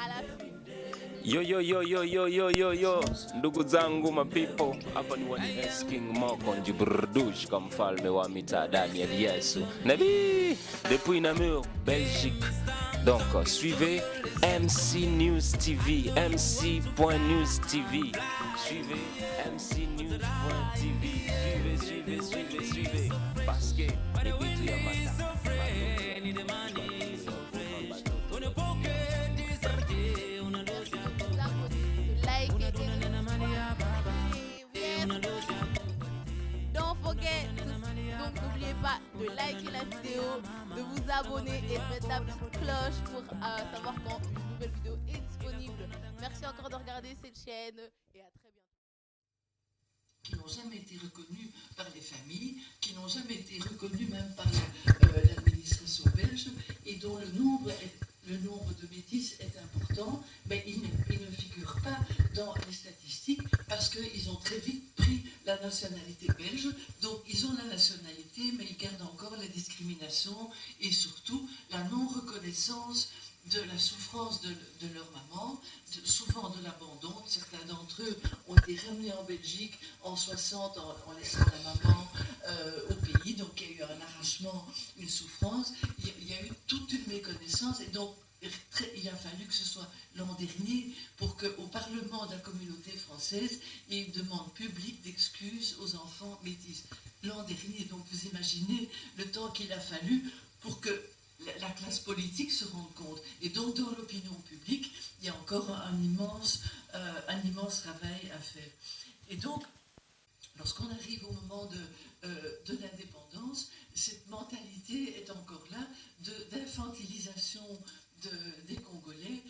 À l'affût. Yo yo yo yo yo yo yo yo, ndugu zangu my people, hapa ni One King Mokonji Brdush comme mfalme wa mitaa Daniel Yesu Nabi depuis Namur, Belgique. Donc suivez MC News TV, MC.News TV. Suivez MC News.TV. Suivez. Parce que les bitu ya mata. Vous abonner, de liker et de partager. Yes. Don't forget. Donc n'oubliez pas de liker la vidéo, de vous abonner et de mettre la petite cloche pour savoir quand une nouvelle vidéo est disponible. Merci encore de regarder cette chaîne et à très bientôt. Qui n'ont jamais été reconnus par les familles, qui n'ont jamais été reconnus même par l'administration belge et dont le nombre de métis est important, mais ils ne figurent pas dans les statistiques parce qu'ils ont très vite pris la nationalité belge. Donc ils ont la nationalité, mais ils gardent encore la discrimination et surtout la non-reconnaissance de la souffrance de leur maman, souvent de l'abandon. Certains d'entre eux ont été ramenés en Belgique en 60 en laissant la maman au pays. Donc il y a eu un arrachement, une souffrance. Il y a eu toute une méconnaissance. Et donc il a fallu que ce soit l'an dernier pour qu'au Parlement de la communauté française, il y ait une demande publique d'excuses aux enfants métis. L'an dernier, donc vous imaginez le temps qu'il a fallu pour que la classe politique se rende compte. Et donc, dans l'opinion publique, il y a encore un immense travail à faire. Et donc, lorsqu'on arrive au moment de l'indépendance, cette mentalité est encore là d'infantilisation des Congolais,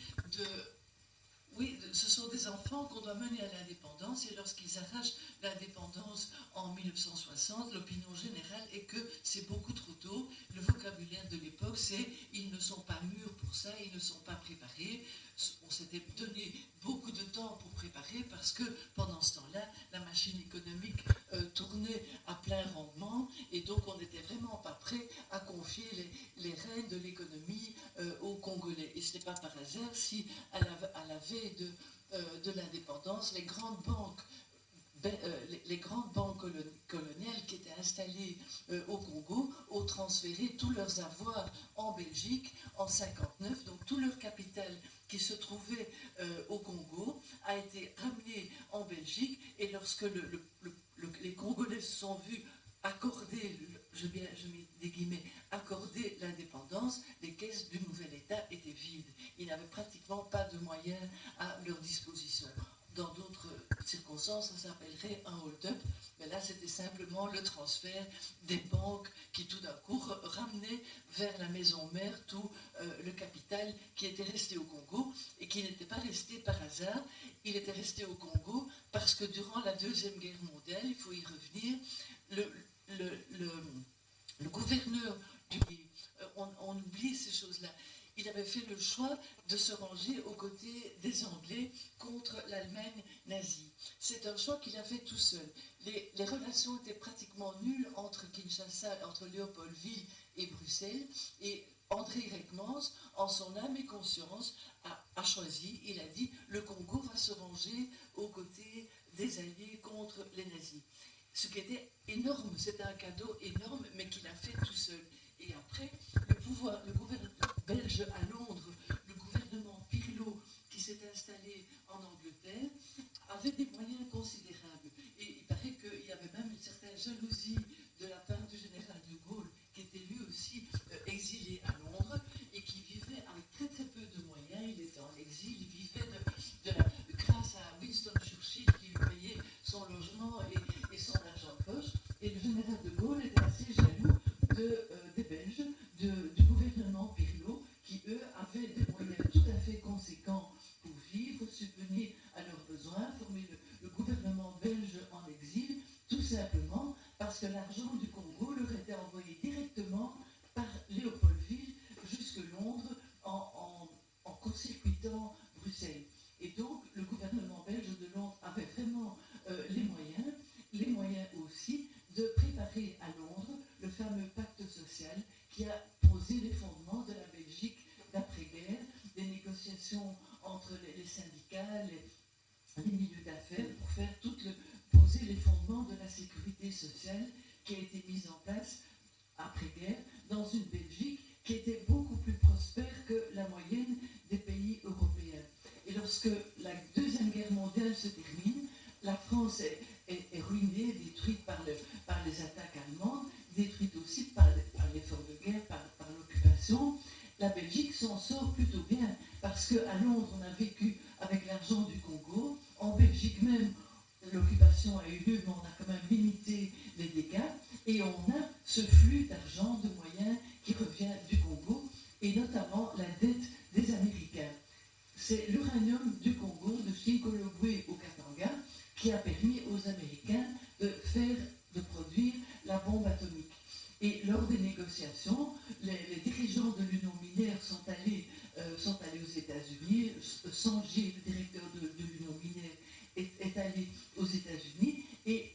oui, ce sont des enfants qu'on doit mener à l'indépendance et lorsqu'ils arrachent l'indépendance en 1960, l'opinion générale est que c'est beaucoup trop tôt. Le vocabulaire de l'époque, c'est « ils ne sont pas mûrs pour ça, ils ne sont pas préparés ». On s'était donné beaucoup de temps pour préparer parce que pendant ce temps-là, la machine économique tournait à plein rendement et donc on n'était vraiment pas prêt à confier les rênes de l'économie aux Congolais. Et ce n'est pas par hasard si à la veille de l'indépendance, les grandes banques coloniales qui étaient installées au Congo ont transféré tous leurs avoirs en Belgique en 1959, donc tout leur capital qui se trouvait au Congo a été ramené en Belgique et lorsque les Congolais se sont vus accorder, je mets des guillemets, accorder l'indépendance, les caisses du nouvel État étaient vides. Ils n'avaient pratiquement pas de moyens à leur disposition. Dans d'autres circonstances, ça s'appellerait un hold-up, mais là c'était simplement le transfert des banques qui tout d'un coup ramenaient vers la maison mère tout le capital qui était resté au Congo et qui n'était pas resté par hasard. Il était resté au Congo parce que durant la Deuxième Guerre mondiale, il faut y revenir, le gouverneur du pays, on oublie ces choses-là, il avait fait le choix de se ranger aux côtés des Anglais contre l'Allemagne nazie. C'est un choix qu'il a fait tout seul. Les relations étaient pratiquement nulles entre Kinshasa, entre Léopoldville et Bruxelles, et André Reckmans, en son âme et conscience, a choisi, il a dit, le Congo va se ranger aux côtés des Alliés contre les nazis. Ce qui était énorme, c'était un cadeau énorme, mais qu'il a fait tout seul. Et après, le gouvernement belge à Londres, le gouvernement Pirlo qui s'est installé en Angleterre, avait des moyens considérables. Et il paraît qu'il y avait même une certaine jalousie de la part du général de Gaulle, qui était lui aussi exilé à Londres et qui vivait avec très très peu de moyens. Il était en exil, il vivait grâce à Winston Churchill qui lui payait son logement et son argent de poche. Et le général de Gaulle était assez jaloux des Belges, du gouvernement Pirlo, qui eux avaient des moyens tout à fait conséquents pour vivre, subvenir à leurs besoins, former le gouvernement belge en exil, tout simplement parce que l'argent du Congo leur était envoyé directement par Léopoldville jusque Londres en court-circuitant Bruxelles. Et donc le gouvernement belge de Londres avait vraiment les moyens aussi de préparer à Londres le fameux pacte social qui a posé les fondements de la Belgique d'après-guerre, des négociations sociale qui a été mise en place après-guerre dans une Belgique qui était beaucoup plus prospère que la moyenne des pays européens. Et lorsque la Deuxième Guerre mondiale se termine, la France est ruinée, détruite par les attaques allemandes, détruite aussi par l'effort de guerre, par l'occupation. La Belgique s'en sort plutôt bien, parce qu'à Londres, on a vécu avec l'argent du Congo. En Belgique même, l'occupation a eu lieu, mais on a quand même limité les dégâts. Et on a ce flux d'argent, de moyens qui revient du Congo, et notamment la dette des Américains. C'est l'uranium du Congo, de Shinkolobwe au Katanga, qui a permis aux Américains de produire la bombe atomique. Et lors des négociations, les dirigeants de l'Union minière sont allés aux États-Unis. Sanjay, le directeur de l'Union minière, est allé aux États-Unis. Et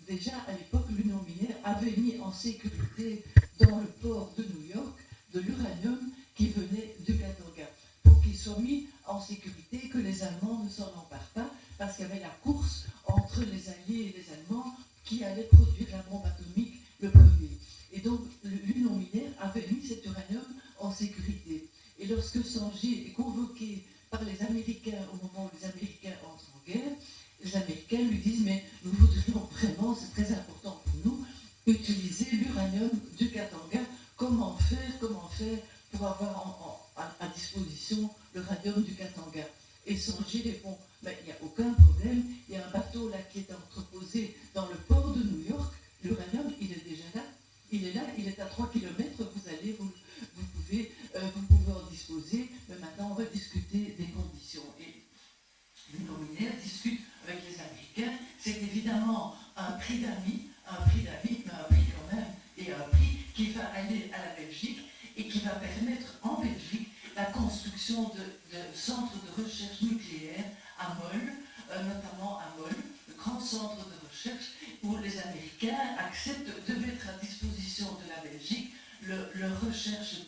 déjà à l'époque, l'Union minière avait mis en sécurité dans le port de New York de l'uranium qui venait du Katanga, pour qu'il soit mis en sécurité, que les Allemands ne s'en emparent pas, parce qu'il y avait la course entre les Alliés et les Allemands qui allaient produire la bombe atomique le premier. Et donc l'Union minière avait mis cet uranium en sécurité. Et lorsque Sanjay est convoqué par les Américains au moment où les Américains entrent en guerre, les Américains lui disent « mais nous voudrions vraiment, c'est très important pour nous, utiliser l'uranium du Katanga. Comment faire pour avoir à disposition l'uranium du Katanga ?» Et Sanjay répond « mais il n'y a aucun problème, il y a un bateau là qui est entreposé dans le port de New York, l'uranium il est déjà là, il est à 3 km, vous pouvez en disposer, mais maintenant on va discuter des conditions. » Et l'Union minière discute avec les Américains, c'est évidemment un prix d'amis, mais un prix quand même, et un prix qui va aller à la Belgique et qui va permettre en Belgique la construction de centres de recherche nucléaire à Mol, notamment à Mol, le grand centre de recherche où les Américains acceptent de mettre à disposition de la Belgique leur recherche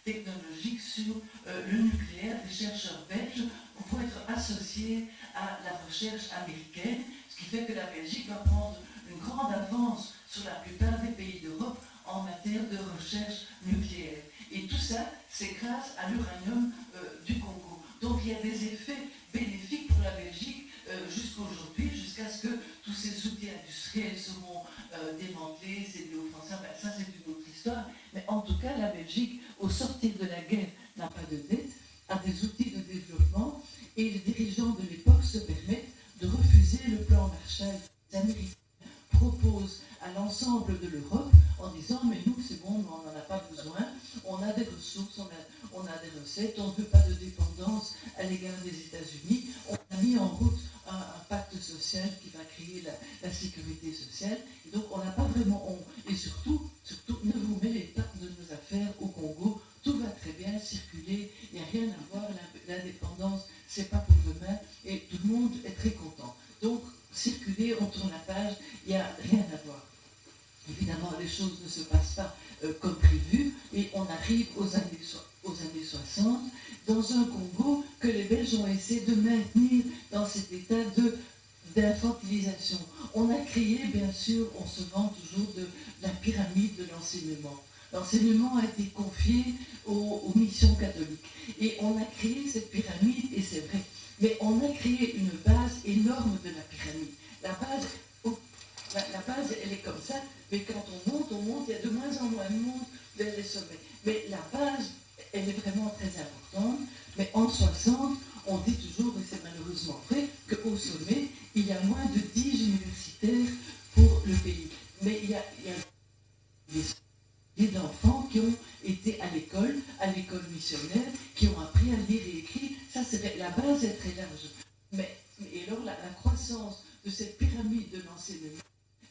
technologique sur le nucléaire. Les chercheurs belges vont être associés à la recherche américaine, ce qui fait que la Belgique va prendre une grande avance sur la plupart des pays d'Europe en matière de recherche nucléaire. Et tout ça, c'est grâce à l'uranium du Congo. Donc il y a des effets bénéfiques pour la Belgique jusqu'aujourd'hui, jusqu'à ce que tous ces outils industriels seront démantelés, c'est lié aux Français, ça c'est une autre histoire. Mais en tout cas, la Belgique, au sortir de la guerre, n'a pas de dette, a des outils de développement, et les dirigeants de l'époque se permettent de refuser le plan Marshall. Les Américains proposent à l'ensemble de l'Europe en disant « mais nous, c'est bon, on n'en a pas besoin, on a des ressources, on a des recettes, on ne veut pas de dépendance à l'égard des États-Unis, on a mis en route un pacte social qui va créer la sécurité sociale, et donc on n'a pas vraiment... Et surtout, ne vous mêlez pas de nos affaires au Congo, tout va très bien circuler, il n'y a rien à voir, l'indépendance, c'est pas pour demain, et tout le monde est très content. Donc, circuler, on tourne la page, il n'y a rien à voir. Évidemment, les choses ne se passent pas comme prévu, et on arrive aux années 60, dans un Congo que les Belges ont essayé de maintenir dans cet état d'infantilisation. On a créé, bien sûr, on se vante toujours de la pyramide de l'enseignement. L'enseignement a été confié aux missions catholiques. Et on a créé cette pyramide, et c'est vrai, mais on a créé une base énorme de la pyramide. La base, elle est comme ça, mais quand on monte, il y a de moins en moins de monde vers les sommets. Mais la base, elle est vraiment très importante. Mais en 60, on dit toujours, et c'est malheureusement vrai, qu'au sommet, il y a moins de 10 universitaires pour le pays. Mais il y a des milliers d'enfants qui ont été à l'école missionnaire, qui ont appris à lire et écrire. Ça, la base est très large. Et alors, la croissance de cette pyramide de l'enseignement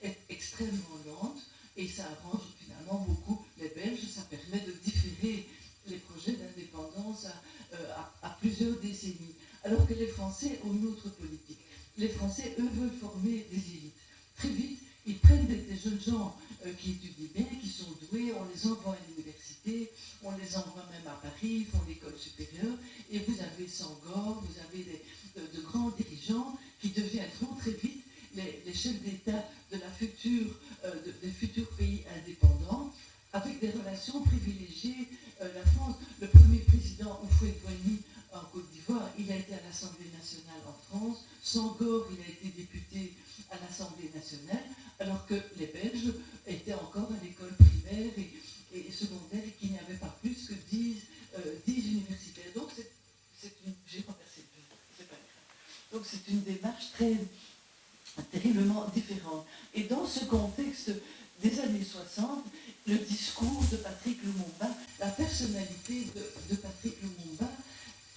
est extrêmement lente, et ça arrange finalement beaucoup les Belges. Ça permet de différer les projets d'indépendance à plusieurs décennies. Alors que les Français ont une autre politique. Les Français, eux, veulent former des élites. Très vite, ils prennent des jeunes gens qui étudient bien, qui sont doués, on les envoie à l'université, on les envoie même à Paris, ils font l'école supérieure, et vous avez Senghor, vous avez de grands dirigeants qui deviendront très vite les chefs d'État de des futurs pays indépendants, avec des relations privilégiées. La France, le premier président Houphouët-Boigny en Côte d'Ivoire, il a été à l'Assemblée nationale en France. Senghor, il a été député à l'Assemblée nationale, alors que les Belges étaient encore à l'école primaire et secondaire et qu'il n'y avait pas plus que 10 universitaires. Donc j'ai renversé le verre, c'est pas grave. Donc c'est une démarche terriblement différente. Et dans ce contexte des années 60, le discours de Patrick Lumumba, la personnalité de Patrick Lumumba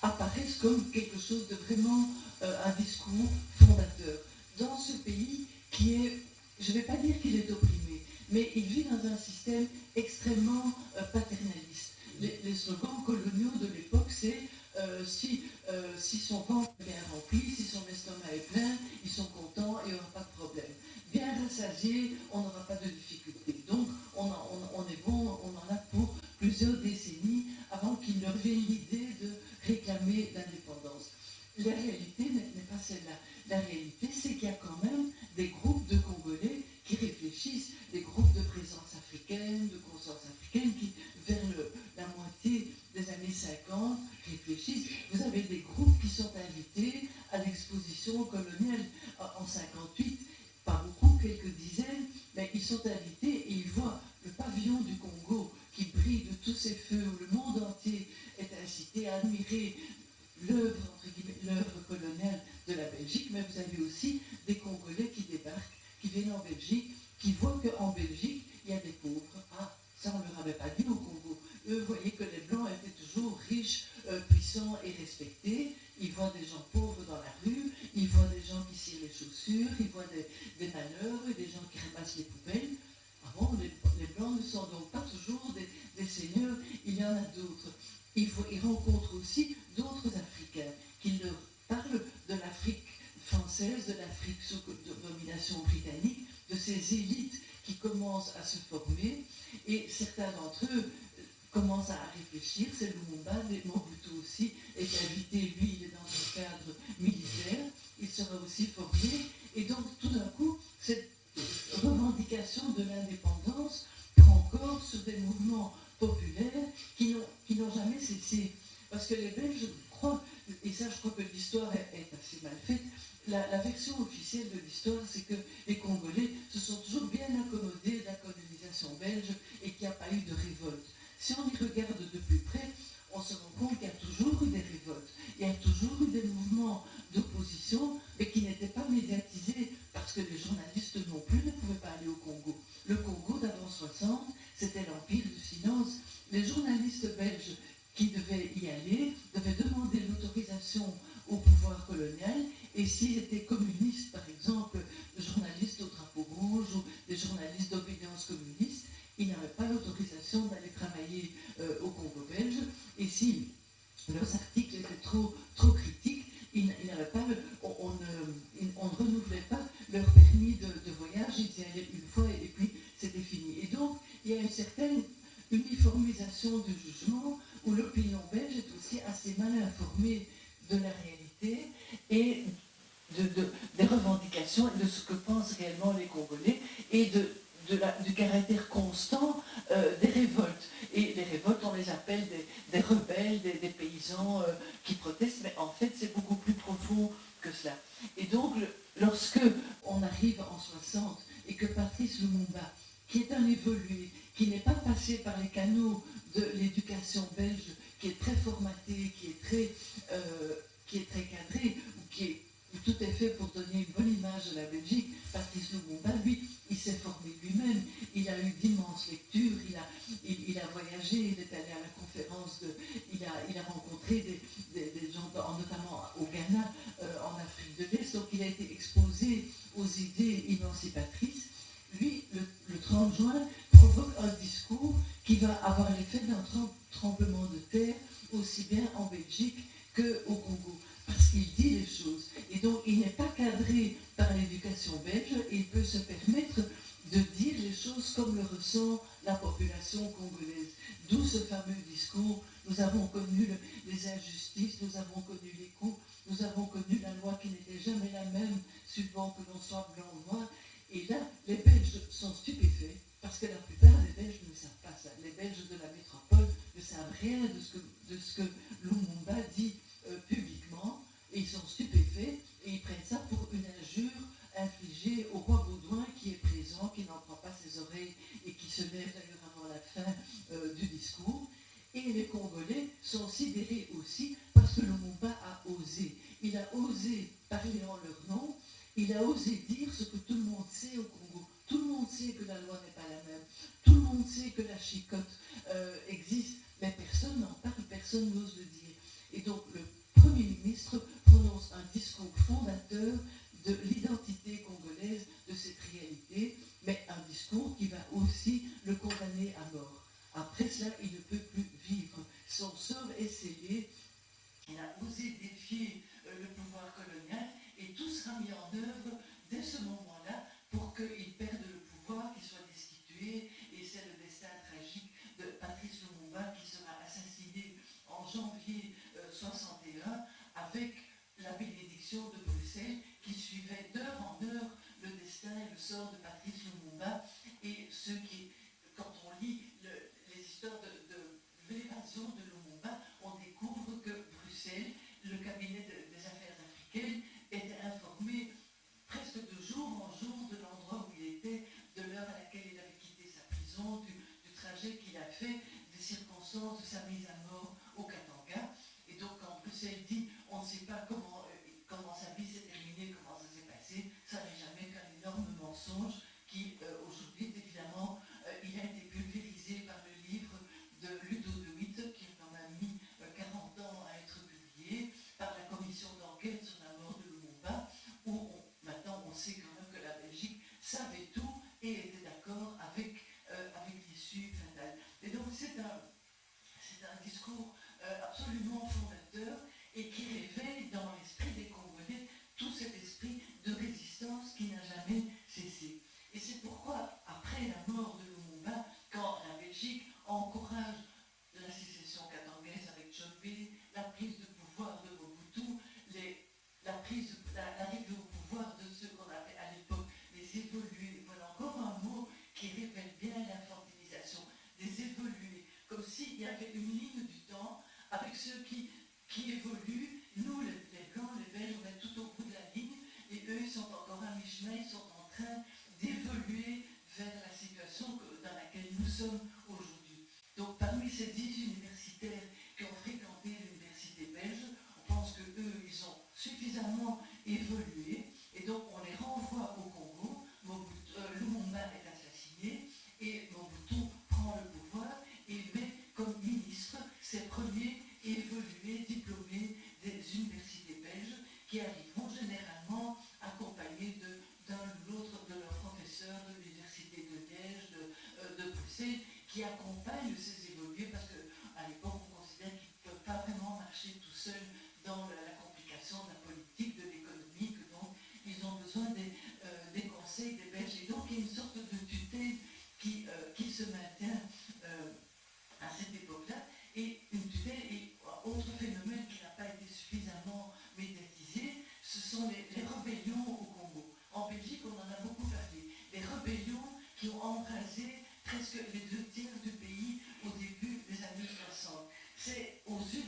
apparaissent comme quelque chose de vraiment un discours fondateur. Dans ce pays qui est, je ne vais pas dire qu'il est opprimé, mais il vit dans un système extrêmement paternaliste. Les slogans coloniaux de l'époque, c'est si son ventre est bien rempli, si son estomac est plein, ils sont contents et il n'y aura pas de problème. Bien rassasié, on n'aura pas de difficultés. Donc, on est bon, on en a pour plusieurs décennies avant qu'il leur vienne l'idée de réclamer l'indépendance. La réalité n'est pas celle-là. La réalité, c'est qu'il y a quand même des groupes de Congolais qui réfléchissent, des groupes de présence africaine, de conscience africaine, qui, vers la moitié des années 50, réfléchissent. Vous avez des groupes qui sont invités à l'exposition coloniale en 58, pas beaucoup, quelques dizaines, mais ils sont invités et ils voient le pavillon du Congo qui brille de tous ses feux, où le monde entier est incité à admirer l'œuvre coloniale de la Belgique, mais vous avez aussi des Congolais qui débarquent, qui viennent en Belgique, qui voient qu'en Belgique, il y a des pauvres. Ah, ça on ne leur avait pas dit au Congo. Eux voyaient que les Blancs étaient toujours riches, puissants et respectés. Ils voient des gens pauvres dans la rue, ils voient des gens qui cirent les chaussures, ils voient des malheureux, des gens qui ramassent les poubelles. Ah bon, les Blancs ne sont donc pas toujours des seigneurs, il y en a d'autres. Ils rencontrent aussi d'autres Africains qui leur parlent de l'Afrique française, de l'Afrique sous domination britannique, de ces élites qui commencent à se former, et certains d'entre eux commencent à réfléchir. C'est Lumumba, mais Mobutu aussi est invité, lui il est dans un cadre militaire, il sera aussi formé, et donc tout d'un coup, cette revendication de l'indépendance prend corps sur des mouvements populaires qui n'ont jamais cessé. Parce que les Belges croient, et ça je crois que l'histoire est assez mal faite, la version officielle de l'histoire, c'est que les Congolais se sont toujours bien accommodés de la colonisation belge et qu'il n'y a pas eu de révolte. Si on y regarde de plus près, on se rend compte qu'il y a toujours eu des révoltes, il y a toujours eu des mouvements d'opposition, mais qui n'étaient pas médiatisés, parce que les journalistes non plus ne pouvaient pas aller au Congo. Le Congo d'avant 60, c'était l'empire du silence. Les journalistes belges qui devaient y aller devaient demander l'autorisation au pouvoir colonial, et s'ils étaient communistes, par exemple, journalistes au drapeau rouge ou des journalistes d'obédience communiste, ils n'avaient pas l'autorisation d'aller travailler au Congo belge, et si leurs articles étaient trop critiques, ils n'avaient pas on ne renouvelait pas leur permis de voyage, ils y allaient une fois et puis c'était fini. Et donc, il y a une certaine uniformisation du jugement où l'opinion belge est aussi assez mal informée de la réalité et des revendications et de ce que pensent réellement les Congolais et du caractère constant des révoltes. Et les révoltes, on les appelle des rebelles, des paysans qui protestent, mais en fait, c'est beaucoup plus profond que cela. Et donc, lorsque on arrive en 60 et que Patrice Lumumba, qui est un évolué, qui n'est pas passé par les canaux de l'éducation belge, qui est très formaté, qui est très cadré, ou qui est tout est fait pour donner une bonne image de la Belgique. Patrice Lumumba, lui, il s'est formé lui-même, il a eu d'immenses lectures, il a voyagé, il est allé à la conférence, il a rencontré des gens, notamment au Ghana, en Afrique de l'Est, donc il a été exposé aux idées émancipatrices. Lui, le 30 juin, provoque un discours qui va avoir l'effet d'un tremblement de terre, aussi bien en Belgique qu'au Congo. Parce qu'il dit les choses. Et donc, il n'est pas cadré par l'éducation belge et il peut se permettre de dire les choses comme le ressent sans la population congolaise. D'où ce fameux discours, nous avons connu les injustices, nous avons connu les coups, nous avons connu la loi qui n'était jamais la même, suivant que l'on soit blanc ou noir. Et là, les Belges sont stupéfaits, parce que la plupart des Belges ne savent pas ça. Les Belges de la métropole ne savent rien de ce que Lumumba dit publiquement, et ils sont stupéfaits, et ils prennent ça pour une injure infligée au roi Baudouin qui est présent, qui n'en prend pas ses oreilles, et qui se lève d'ailleurs avant la fin du discours. Et les Congolais sont sidérés aussi, parce que Lumumba a osé. Il a osé parler en leur nom, il a osé dire ce que tout le monde sait au Congo. Tout le monde sait que la loi n'est pas la même. Tout le monde sait que la chicotte existe, mais personne n'en parle, personne n'ose le dire. Et donc le Premier ministre prononce un discours fondateur de l'identité congolaise, de cette réalité, mais un discours qui va aussi le condamner à mort. Après cela, il ne peut plus vivre. Son sort est scellé. Il a osé défier le pouvoir colonial, et tout sera mis en œuvre dès ce moment-là pour qu'il perde le pouvoir, qu'il soit destitué, et c'est le destin tragique de Patrice Lumumba qui sera assassiné en janvier 61 avec la bénédiction de Bruxelles qui suivait d'heure en heure le destin et le sort de Patrice Lumumba. Et quand on lit les histoires de l'évasion de Lumumba, on découvre que Bruxelles, le cabinet des affaires africaines, était informé presque de jour en jour de l'endroit où il était, de l'heure à laquelle il avait quitté sa prison, du trajet qu'il a fait, des circonstances de sa mise à mort au Katanga. Et donc quand Bruxelles dit on ne sait pas comment sa vie s'est terminée, comment ça s'est passé, ça n'est jamais qu'un énorme mensonge qui aujourd'hui évidemment il a été pulvérisé par le livre de Ludo de Witt qui en a mis 40 ans à être publié, par la commission d'enquête sur la mort de Lumumba, où maintenant on sait quand même que la Belgique savait tout et était d'accord avec l'issue fatale. Et donc c'est un discours absolument fondateur et qui réveille dans l'esprit des Congolais tout cet esprit de résistance qui n'a jamais cessé. Et c'est pourquoi, après la mort de Lumumba, quand la Belgique encourage la sécession katangaise avec Tshombe, la prise de pouvoir de Mobutu, l'arrivée au pouvoir de ceux qu'on appelait à l'époque les évolués, voilà encore un mot qui révèle bien l'infantilisation, des évolués, comme s'il y avait une ligne du temps avec ceux qui évoluent. Nous, les Blancs, les Belges, on est tout au bout de la ligne, et eux, ils sont encore à mi-chemin, ils sont en train d'évoluer vers la situation dans laquelle nous sommes aujourd'hui. Donc, parmi ces 10 universitaires qui ont fréquenté l'université belge, on pense qu'eux, ils ont suffisamment évolué, et donc on les renvoie au Congo. Lumumba est assassiné, et Mobutu prend le pouvoir et met comme ministre ses premiers évolués diplômés des universités belges qui arriveront généralement accompagnés d'un ou l'autre de leurs professeurs de l'université de Liège, de Bruxelles, qui accompagnent ces évolués parce qu'à l'époque on considère qu'ils ne peuvent pas vraiment marcher tout seuls dans la complication de la politique, de l'économie, que donc ils ont besoin des conseils des Belges. Et donc il y a une sorte de tutelle qui se maintient à cette époque-là, et une tutelle. Et autre phénomène qui n'a pas été suffisamment médiatisé, ce sont les rébellions au Congo. En Belgique, on en a beaucoup parlé. Les rébellions qui ont embrasé presque les 2/3 du pays au début des années 60. C'est aux yeux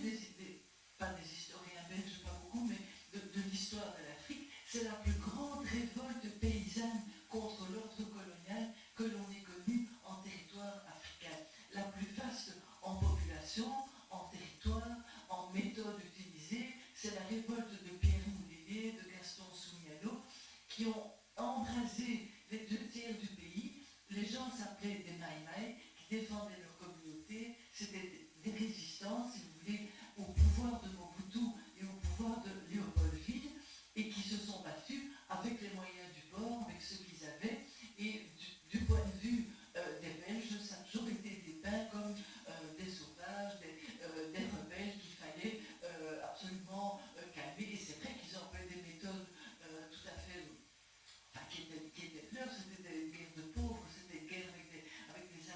pas des historiens belges, pas beaucoup, mais de l'histoire de l'Afrique, c'est la plus grande révolte paysanne contre l'ordre colonial que l'on ait connue en territoire africain. La plus vaste en population, en territoire, en méthode utilisée, c'est la révolte de Pierre Moulinier, de Gaston Sounialo, qui ont embrasé les 2/3 du pays. Les gens s'appelaient des Maïmaï, qui défendaient leur communauté. C'était des résistants, si vous voulez, au pouvoir de Mobutu et au pouvoir de Léopoldville, et qui se sont battus avec les moyens du bord, avec ce qu'ils avaient. Et du point de vue des Belges, ça a toujours été dépeint comme des sauvages, des rebelles qu'il fallait absolument calmer. Et c'est vrai qu'ils ont employé des méthodes tout à fait qui étaient leurs, c'était des guerres de pauvres, c'était des guerres avec des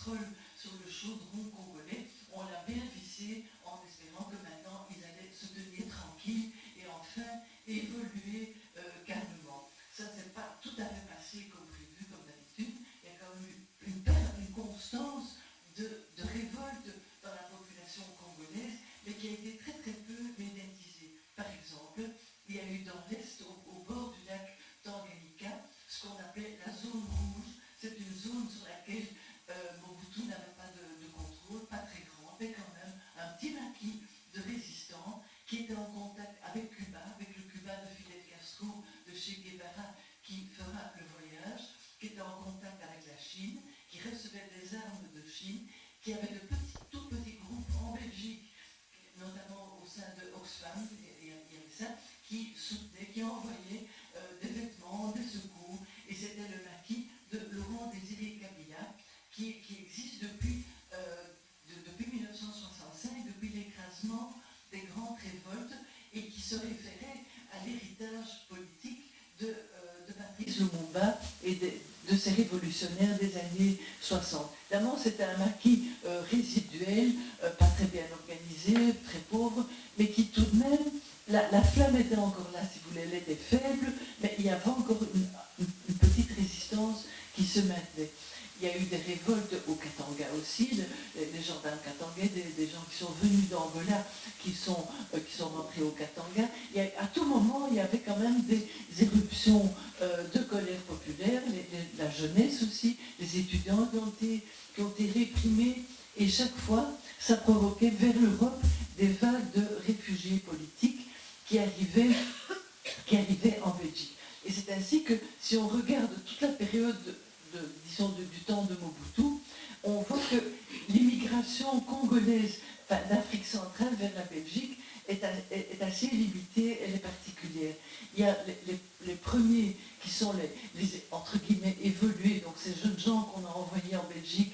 casserole sur le chaudron congolais, on l'a bien vissé en espérant que maintenant ils allaient se tenir tranquilles et enfin évoluer calmement. Ça ne s'est pas tout à fait passé comme prévu, comme d'habitude. Il y a quand même eu une constance de révolte dans la population congolaise, mais qui a été très très peu médiatisée. Par exemple, il y a eu dans l'Est, au bord du lac Tanganyika, ce qu'on appelait la zone rouge. C'est une zone sur laquelle Mobutu n'avait pas de contrôle, pas très grand, mais quand même un petit maquis de résistants qui étaient en contact avec Cuba, avec le Cuba de Fidel Castro, de Che Guevara, qui fera le voyage, qui était en contact avec la Chine, qui recevait des armes de Chine, qui avait de tout petits groupes en Belgique, notamment au sein de Oxfam, il y avait ça, qui soutenaient, qui envoyaient des vêtements, des secours, et c'était le maquis de Laurent Désiré Kabila, qui existe depuis 1965, depuis l'écrasement des grandes révoltes, et qui se référait à l'héritage politique de Patrice Lumumba et de ces révolutionnaires des années 60. D'abord, c'était un maquis résiduel, pas très bien organisé, très pauvre, mais qui tout de même, la flamme était encore là, si vous voulez, elle était faible, mais il y avait encore une petite résistance qui se maintenait. Il y a eu des révoltes au Katanga aussi, les gendarmes katangais, des gens qui sont venus d'Angola, qui sont rentrés au Katanga. À tout moment, il y avait quand même des éruptions de colère populaire, la jeunesse aussi, les étudiants qui ont été réprimés, et chaque fois, ça provoquait vers l'Europe des vagues de réfugiés politiques qui arrivaient en Belgique. Et c'est ainsi que, si on regarde toute la période du temps de Mobutu, on voit que l'immigration congolaise d'Afrique centrale vers la Belgique est assez limitée, elle est particulière. Il y a les premiers qui sont les entre guillemets évolués, donc ces jeunes gens qu'on a envoyés en Belgique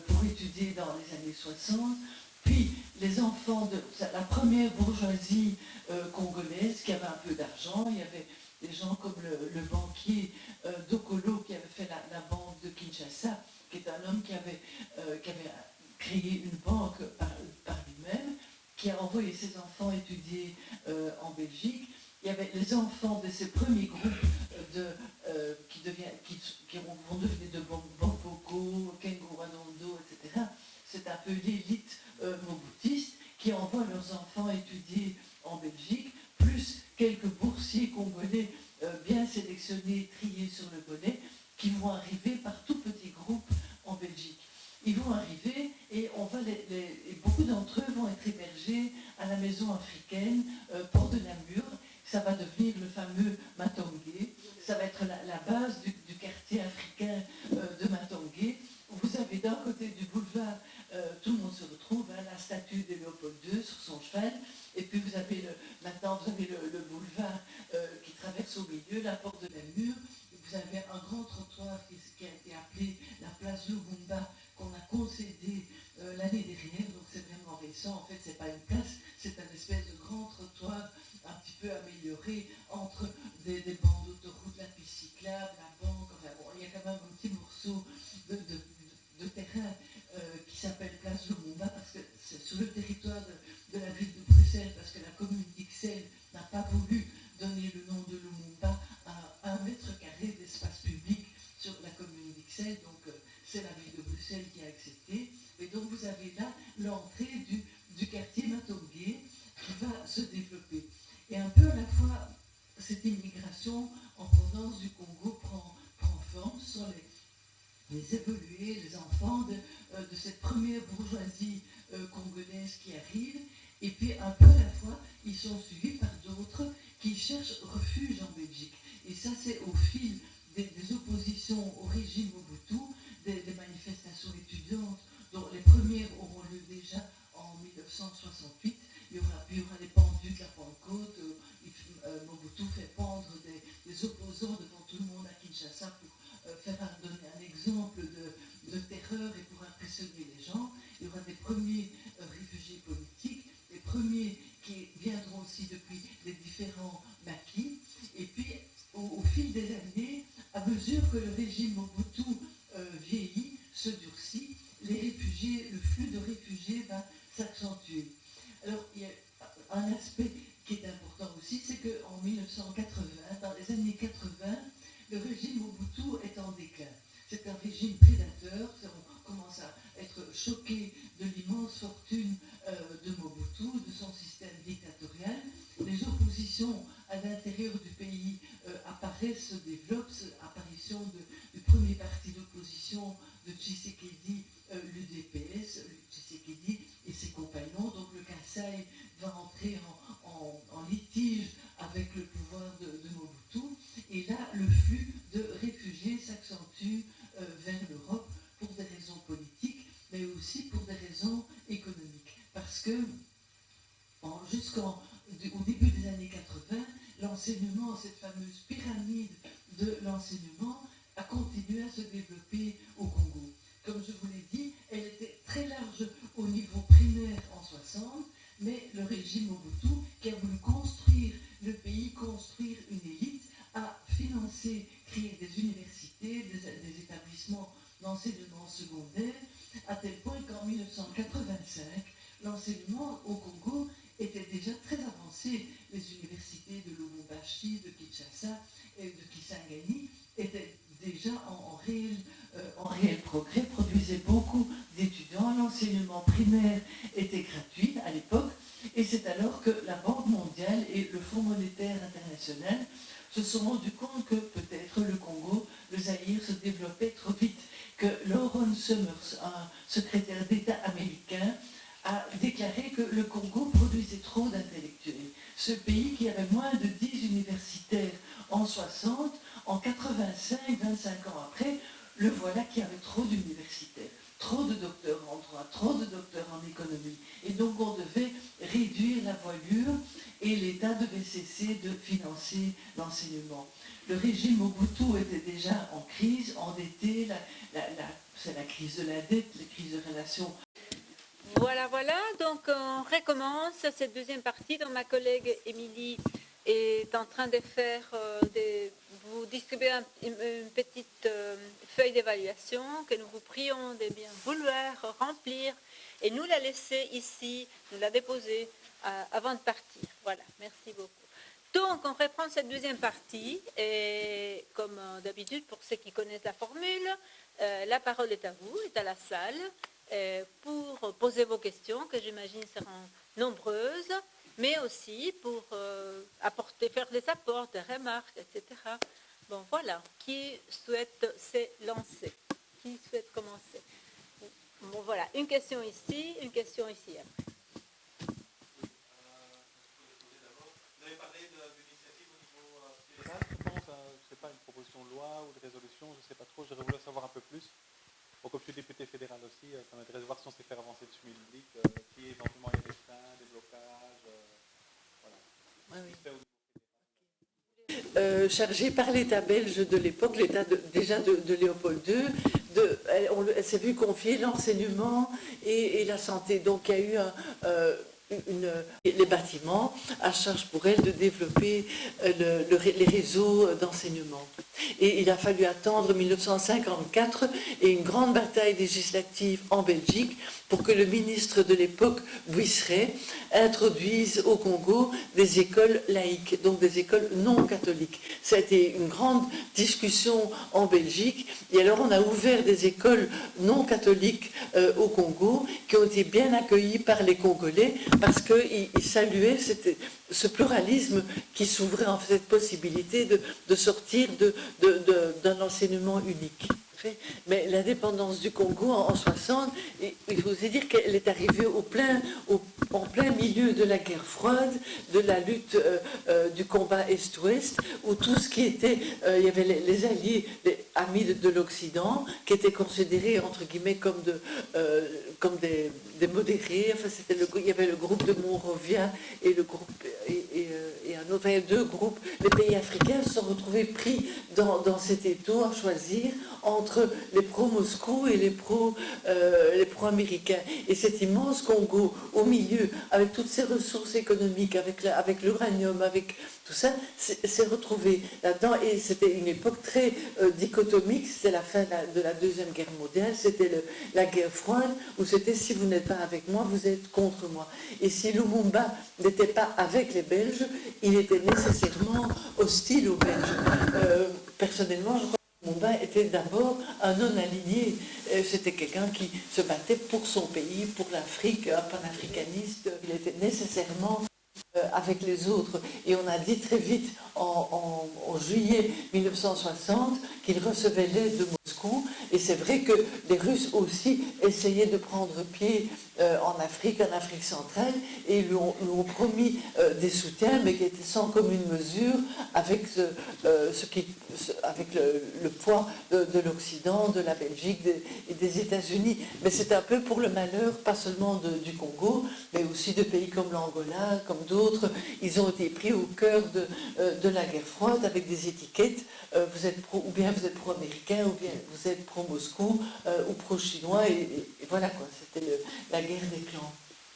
pour étudier dans les années 60, puis les enfants de la première bourgeoisie congolaise qui avait un peu d'argent. Il y avait des gens comme le banquier Dokolo qui avait fait la banque de Kinshasa, qui est un homme qui avait créé une banque par lui-même, qui a envoyé ses enfants étudier en Belgique. Il y avait les enfants de ces premiers groupes qui vont devenir de Bamboko, Kengouradondo, etc. C'est un peu l'élite mobutiste qui envoie leurs enfants étudier en Belgique, plus quelques boursiers congolais bien sélectionnés, triés sur le bonnet, qui vont arriver par tout petits groupes en Belgique. Ils vont arriver et et beaucoup d'entre eux vont être hébergés à la maison africaine, Port de Namur. Ça va devenir le fameux Matongé. Ça va être la base du quartier africain de Matongé. Vous avez d'un côté du boulevard, tout le monde se retrouve, la statue de Léopold II sur son cheval, et puis maintenant vous avez le boulevard qui traverse au milieu, la porte de Namur. Vous avez un grand trottoir qui a été appelé la place Lumumba, qu'on a concédé l'année dernière, donc c'est vraiment récent. En fait, c'est pas une place, c'est un espèce de grand trottoir un petit peu amélioré entre des bandes d'autoroute, la piste cyclable, la banque. Enfin bon, il y a quand même un petit morceau de terrain qui s'appelle place Lumumba, parce que c'est sur le territoire de la ville de Bruxelles, parce que la commune d'Ixelles n'a pas voulu donner le nom de Lumumba à 1 mètre carré d'espace public sur la commune d'Ixelles, donc c'est la ville de Bruxelles qui a accepté. Et donc vous avez là l'entrée du quartier Matongé qui va se développer. Et un peu à la fois, cette immigration en provenance du Congo prend forme. Ce sont les évolués, les enfants de cette première bourgeoisie congolaise qui arrive. Et puis un peu à la fois, ils sont suivis par d'autres qui cherchent refuge en Belgique. Et ça, c'est au fil des oppositions au régime Mobutu, des manifestations étudiantes, dont les premières auront lieu déjà en 1968. Il y aura les pendus de la Pentecôte. Mobutu fait pendre des opposants devant tout le monde à Kinshasa pour donner un exemple de terreur et pour impressionner les gens. Il y aura des premiers réfugiés politiques, les premiers qui viendront aussi depuis les différents maquis. Et puis, au fil des années, à mesure que le régime Mobutu vieillit, se durcit, le flux de réfugiés va s'accentuer. Alors, il y a un aspect qui est important aussi, c'est qu'en 1980, dans les années 80, le régime Mobutu est en déclin. C'est un régime prédateur, on commence à être choqué de l'immense fortune de Mobutu, de son système dictatorial. Les oppositions à l'intérieur du pays apparaissent, se développent, apparition du premier parti d'opposition de Tshisekedi, l'UDPS, Tshisekedi et ses compagnons. Donc le Kasaï va entrer en litige avec le pouvoir de Mobutu. Et là, le flux de réfugiés s'accentue vers l'Europe pour des raisons politiques, mais aussi pour des raisons économiques. Parce que au début des années 80, l'enseignement, cette fameuse pyramide de l'enseignement, a continué à se développer au Congo. Comme je vous l'ai dit, elle était très large au niveau primaire en 60, mais le régime Mobutu, qui a voulu construire le pays, construire une élite, a financé, créé des universités, des établissements d'enseignement secondaire, à tel point qu'en 1985, l'enseignement au Congo était déjà très avancé. Les universités de Lubumbashi, de Kinshasa et de Kisangani étaient déjà en réel progrès, produisaient beaucoup d'étudiants. L'enseignement primaire était gratuit à l'époque, et c'est alors que la Banque mondiale et le Fonds monétaire international se sont rendus compte que peut-être le Congo, le Zaïre, se développait trop vite, que Lawrence Summers, un secrétaire d'État américain, a déclaré que le Congo produisait trop d'intellectuels. Ce pays qui avait moins de 10 universitaires en 60, en 85, 25 ans après, le voilà qui avait trop d'universitaires, trop de docteurs en droit, trop de docteurs en économie. Et donc on devait réduire la voilure et l'État devait cesser de financer l'enseignement. Le régime Mobutu était déjà en crise, endetté, c'est la crise de la dette, la crise de relations. Voilà, donc on recommence cette deuxième partie dont ma collègue Émilie est en train de faire, vous distribuer une petite feuille d'évaluation que nous vous prions de bien vouloir remplir et nous la laisser ici, nous la déposer avant de partir. Voilà, merci beaucoup. Donc on reprend cette deuxième partie et comme d'habitude pour ceux qui connaissent la formule, la parole est à vous, est à la salle. Pour poser vos questions, que j'imagine seront nombreuses, mais aussi pour faire des apports, des remarques, etc. Bon, voilà. Qui souhaite se lancer? Qui souhaite commencer? Bon, voilà. Une question ici après. Vous avez parlé d'initiative au niveau fédéral, je pense. Je ne sais pas, une proposition de loi ou de résolution, je ne sais pas trop. J'aurais voulu savoir un peu plus. Bon, comme je suis député fédéral aussi, ça m'intéresse de voir si on sait faire avancer dessus public, qui éventuellement il y a des freins, des blocages, voilà. Oui. Chargée par l'État belge de l'époque, l'État déjà de Léopold II, elle s'est vue confier l'enseignement et la santé. Donc il y a eu les bâtiments à charge pour elle de développer les réseaux d'enseignement. Et il a fallu attendre 1954 et une grande bataille législative en Belgique pour que le ministre de l'époque, Buisseret, introduise au Congo des écoles laïques, donc des écoles non catholiques. Ça a été une grande discussion en Belgique. Et alors on a ouvert des écoles non catholiques au Congo qui ont été bien accueillies par les Congolais parce qu'ils saluaient ce pluralisme qui s'ouvrait en cette possibilité de sortir d'un enseignement unique. Mais l'indépendance du Congo en 60, il faut se dire qu'elle est arrivée en plein milieu de la guerre froide, de la lutte du combat Est-Ouest, où tout ce qui était, il y avait les alliés, les amis de l'Occident, qui étaient considérés entre guillemets comme des modérés. Enfin, il y avait le groupe de Monrovia et le groupe et un autre, il y a deux groupes. Les pays africains se sont retrouvés pris dans cet étau à choisir entre les pro-Moscou et les pro-américains. Et cet immense Congo, au milieu, avec toutes ses ressources économiques, avec l'uranium, avec tout ça s'est retrouvé là-dedans. Et c'était une époque très dichotomique. C'était la fin de la Deuxième Guerre mondiale, c'était la guerre froide, où c'était si vous n'êtes pas avec moi, vous êtes contre moi. Et si Lumumba n'était pas avec les Belges, il était nécessairement hostile aux Belges. Personnellement, je crois que Lumumba était d'abord un non-aligné. C'était quelqu'un qui se battait pour son pays, pour l'Afrique, un panafricaniste. Il était nécessairement avec les autres. Et on a dit très vite, en juillet 1960, qu'il recevait l'aide de Moscou. Et c'est vrai que les Russes aussi essayaient de prendre pied en Afrique centrale, et lui ont promis des soutiens, mais qui étaient sans commune mesure avec, avec le poids de l'Occident, de la Belgique et des États-Unis. Mais c'est un peu pour le malheur, pas seulement du Congo, mais aussi de pays comme l'Angola, comme d'autres. Ils ont été pris au cœur de la guerre froide avec des étiquettes. Vous êtes ou bien vous êtes pro-américain, ou bien vous êtes pro-Moscou, ou pro-chinois, et voilà quoi, c'était la guerre des clans.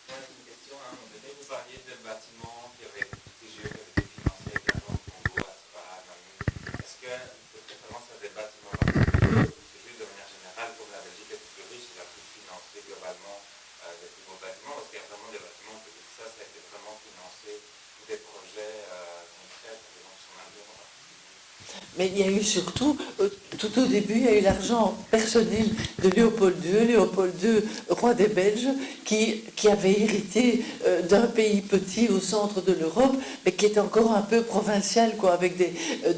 Moi, j'ai une question. À un moment donné, vous parliez de bâtiments qui avaient été financés avec l'argent du Congo, à Tsvara, à Namur. Est-ce que, de préférence, à des bâtiments particuliers, ou c'est juste de manière générale, pour la Belgique est plus riche, il a pu financer globalement des plus gros bâtiments, parce qu'il y a vraiment des bâtiments, peut-être ça a été vraiment financé, ou des projets concrets, par exemple sur Namur en particulier. Mais il y a eu surtout, tout au début, il y a eu l'argent personnel de Léopold II, roi des Belges, qui avait hérité d'un pays petit au centre de l'Europe, mais qui était encore un peu provincial, quoi, avec des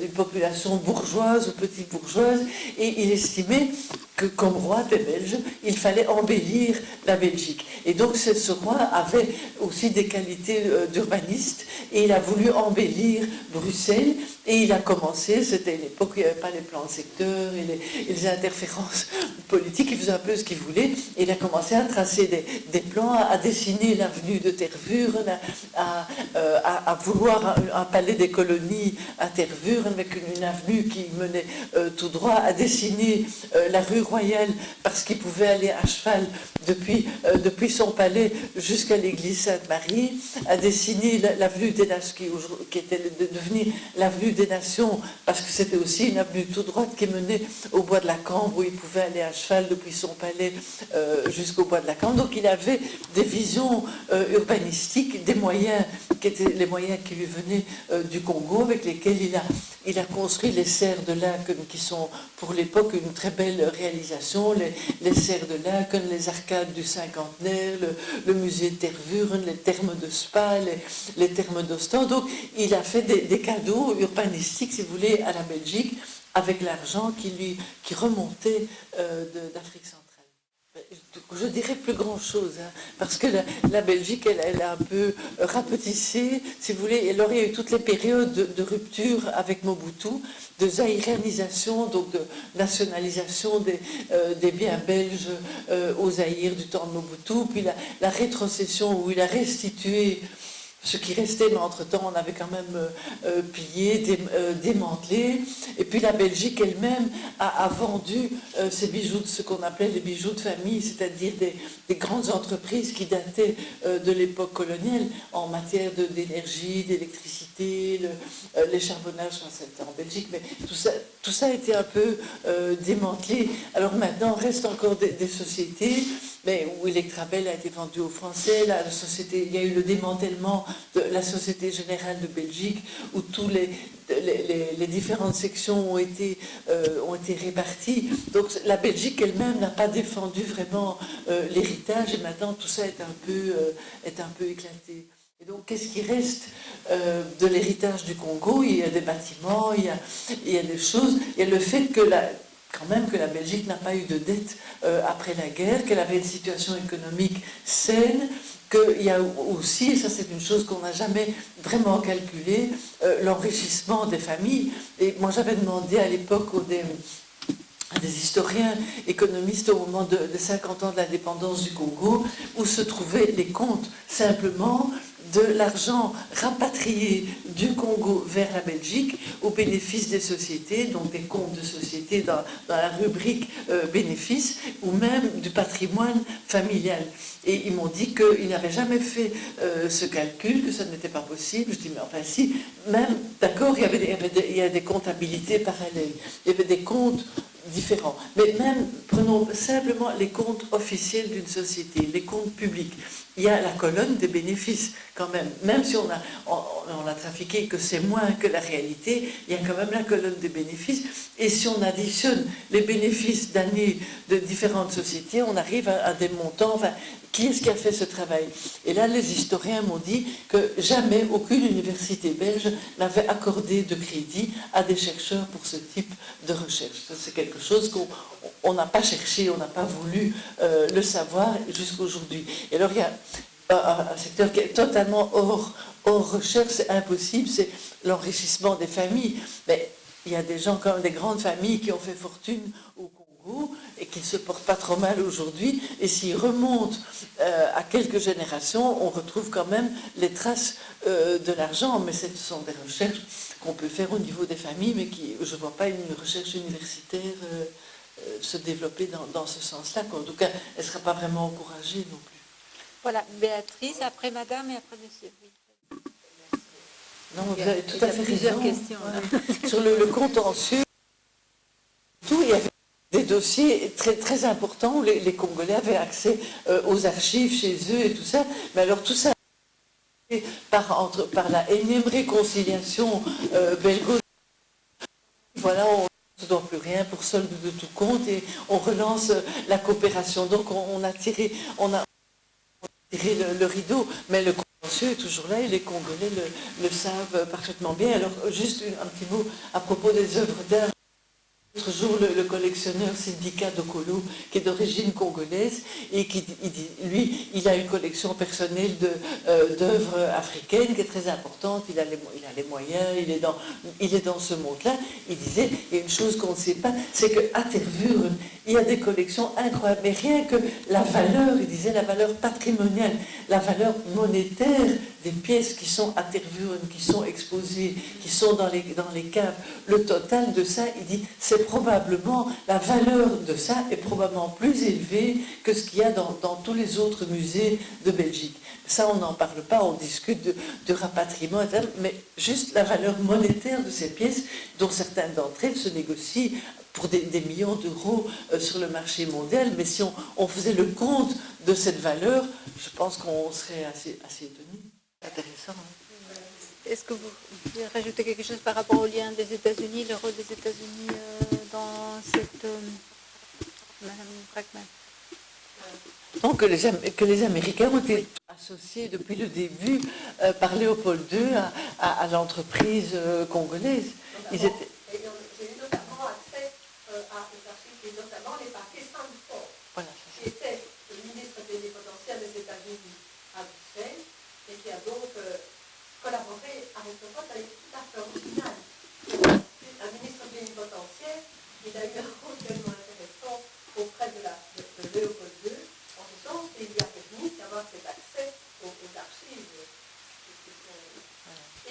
populations bourgeoises ou petites bourgeoises, et il estimait que comme roi des Belges, il fallait embellir la Belgique. Et donc ce roi avait aussi des qualités d'urbaniste, et il a voulu embellir Bruxelles, et il a commencé, c'était une époque où il n'y avait pas les plans de secteur et les interférences politiques, il faisait un peu ce qu'il voulait, et il a commencé à tracer des plans, à dessiner l'avenue de Tervuren, à vouloir un palais des colonies à Tervuren, avec une avenue qui menait tout droit, à dessiner la rue Royale, parce qu'il pouvait aller à cheval depuis son palais jusqu'à l'église Sainte-Marie, à dessiner l'avenue des Nations, qui était devenue l'avenue des Nations, parce que c'était aussi une avenue tout droite qui menait au bois de la Cambre, où il pouvait aller à cheval depuis son palais jusqu'au bois de la Cambre. Donc il avait des visions urbanistiques, des moyens qui étaient les moyens qui lui venaient du Congo, avec lesquels il a construit les serres de Laken, qui sont pour l'époque une très belle réalisation, les serres de Laken, les arcades du cinquantenaire, le musée de Tervuren, les thermes de Spa, les thermes d'Ostende. Donc il a fait des cadeaux urbanistiques, si vous voulez, à la Belgique, avec l'argent qui remontait d'Afrique centrale. Je dirais plus grand-chose, hein, parce que la Belgique, elle a un peu rapetissé, si vous voulez. Alors il y a eu toutes les périodes de rupture avec Mobutu, de zaïranisation, donc de nationalisation des biens belges au Zaïre du temps de Mobutu, puis la rétrocession où il a restitué ce qui restait, mais entre-temps, on avait quand même pillé, démantelé. Et puis la Belgique elle-même a vendu ces bijoux, ce qu'on appelait les bijoux de famille, c'est-à-dire des grandes entreprises qui dataient de l'époque coloniale en matière d'énergie, d'électricité, les charbonnages, c'était en Belgique, mais tout ça a été un peu démantelé. Alors maintenant, reste encore des sociétés, mais où Electrabel a été vendu aux Français, il y a eu le démantèlement de la Société Générale de Belgique, où tous les différentes sections ont été réparties. Donc la Belgique elle-même n'a pas défendu vraiment l'héritage, et maintenant tout ça est un peu éclaté. Et donc, qu'est-ce qui reste de l'héritage du Congo? Il y a des bâtiments, il y a des choses, il y a le fait que quand même que la Belgique n'a pas eu de dette après la guerre, qu'elle avait une situation économique saine, qu'il y a aussi, et ça c'est une chose qu'on n'a jamais vraiment calculée, l'enrichissement des familles. Et moi j'avais demandé à l'époque à des historiens économistes au moment des 50 ans de l'indépendance du Congo, où se trouvaient les comptes simplement de l'argent rapatrié du Congo vers la Belgique au bénéfice des sociétés, donc des comptes de société dans la rubrique bénéfices, ou même du patrimoine familial. Et ils m'ont dit qu'ils n'avaient jamais fait ce calcul, que ça n'était pas possible. Je dis, mais enfin si, même, d'accord, il y a des comptabilités parallèles, il y avait des comptes différents. Mais même, prenons simplement les comptes officiels d'une société, les comptes publics. Il y a la colonne des bénéfices, quand même. Même si on a trafiqué que c'est moins que la réalité, il y a quand même la colonne des bénéfices. Et si on additionne les bénéfices d'années de différentes sociétés, on arrive à des montants. Enfin, qui est-ce qui a fait ce travail? Et là, les historiens m'ont dit que jamais aucune université belge n'avait accordé de crédit à des chercheurs pour ce type de recherche. Ça, c'est quelque chose qu'on n'a pas cherché, on n'a pas voulu le savoir jusqu'à aujourd'hui. Et alors, il y a un secteur qui est totalement hors recherche, c'est impossible, c'est l'enrichissement des familles. Mais il y a des gens, comme des grandes familles, qui ont fait fortune au Congo et qui ne se portent pas trop mal aujourd'hui. Et s'ils remontent à quelques générations, on retrouve quand même les traces de l'argent. Mais ce sont des recherches qu'on peut faire au niveau des familles, mais je ne vois pas une recherche universitaire se développer dans ce sens-là. En tout cas, elle ne sera pas vraiment encouragée non plus. Voilà, Béatrice, après madame et après monsieur. Oui. Non, vous avez tout à fait plusieurs raison. questions. Ouais. Sur le contentieux, il y avait des dossiers très, très importants où les Congolais avaient accès aux archives chez eux et tout ça. Mais alors tout ça, par la énième réconciliation belgo, voilà, on ne doit plus rien pour solde de tout compte et on relance la coopération. Donc on a tiré le rideau, mais le contentieux est toujours là et les Congolais le savent parfaitement bien. Alors juste un petit mot à propos des œuvres d'art. L'autre jour, le collectionneur Syndicat Dokolo, qui est d'origine congolaise, et lui, il a une collection personnelle d'œuvres africaines qui est très importante, il a les moyens, il est dans ce monde-là. Il disait, il y a une chose qu'on ne sait pas, c'est qu'à Tervuren, il y a des collections incroyables, mais rien que la valeur, il disait la valeur patrimoniale, la valeur monétaire des pièces qui sont à Tervuren, qui sont exposées, qui sont dans les caves, le total de ça, il dit, c'est probablement, la valeur de ça est probablement plus élevée que ce qu'il y a dans tous les autres musées de Belgique. Ça, on n'en parle pas, on discute de rapatriement, etc., mais juste la valeur monétaire de ces pièces, dont certaines d'entre elles se négocient pour des millions d'euros sur le marché mondial, mais si on faisait le compte de cette valeur, je pense qu'on serait assez étonné. Intéressant. Hein. Est-ce que vous voulez rajouter quelque chose par rapport au lien des États-Unis, le rôle des États-Unis dans cette... Madame Brackman. Donc que les Américains ont été associés depuis le début par Léopold II à l'entreprise congolaise. Ils étaient... J'ai eu notamment accès aux archives et notamment les papiers Sandford, Voilà, qui était le ministre plénipotentiaire des États-Unis à Bruxelles et qui a donc collaboré avec le vote avec tout à fait original. Un ministre plénipotentiaire, il a eu un rôle tellement intéressant auprès de Léopold II, en ce sens qu'il lui a permis d'avoir cet accès aux archives.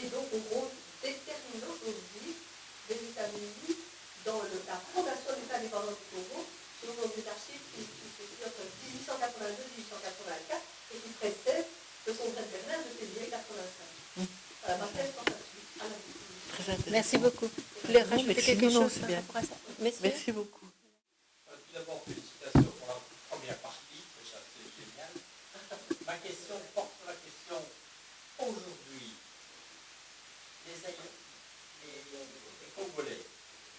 Et donc au rôle déterminant aujourd'hui des États-Unis dans la fondation de l'État indépendant du Congo, selon des archives qui se situent entre 1882 et 1884 et qui précèdent le congrès de Berlin de février 85. Merci beaucoup. Vous voulez rajouter quelque chose par rapport à ça? Merci beaucoup. Tout d'abord, félicitations pour la première partie, c'est assez génial. Ma question porte sur la question aujourd'hui. Les Congolais,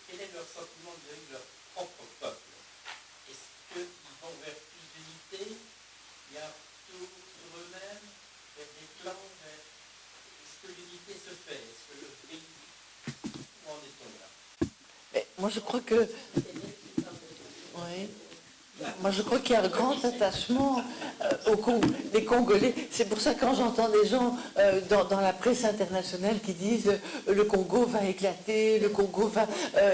quel est leur sentiment vis-à-vis de leur propre peuple? Est-ce qu'ils vont vers plus d'unité? Il y a un retour sur eux-mêmes, vers des clans? Est-ce que l'unité se fait? Est-ce que le pays... Où en est-on là? Mais moi, je crois que... Oui. Moi, je crois qu'il y a un grand attachement les Congolais. C'est pour ça que quand j'entends des gens dans la presse internationale qui disent le Congo va éclater, le Congo va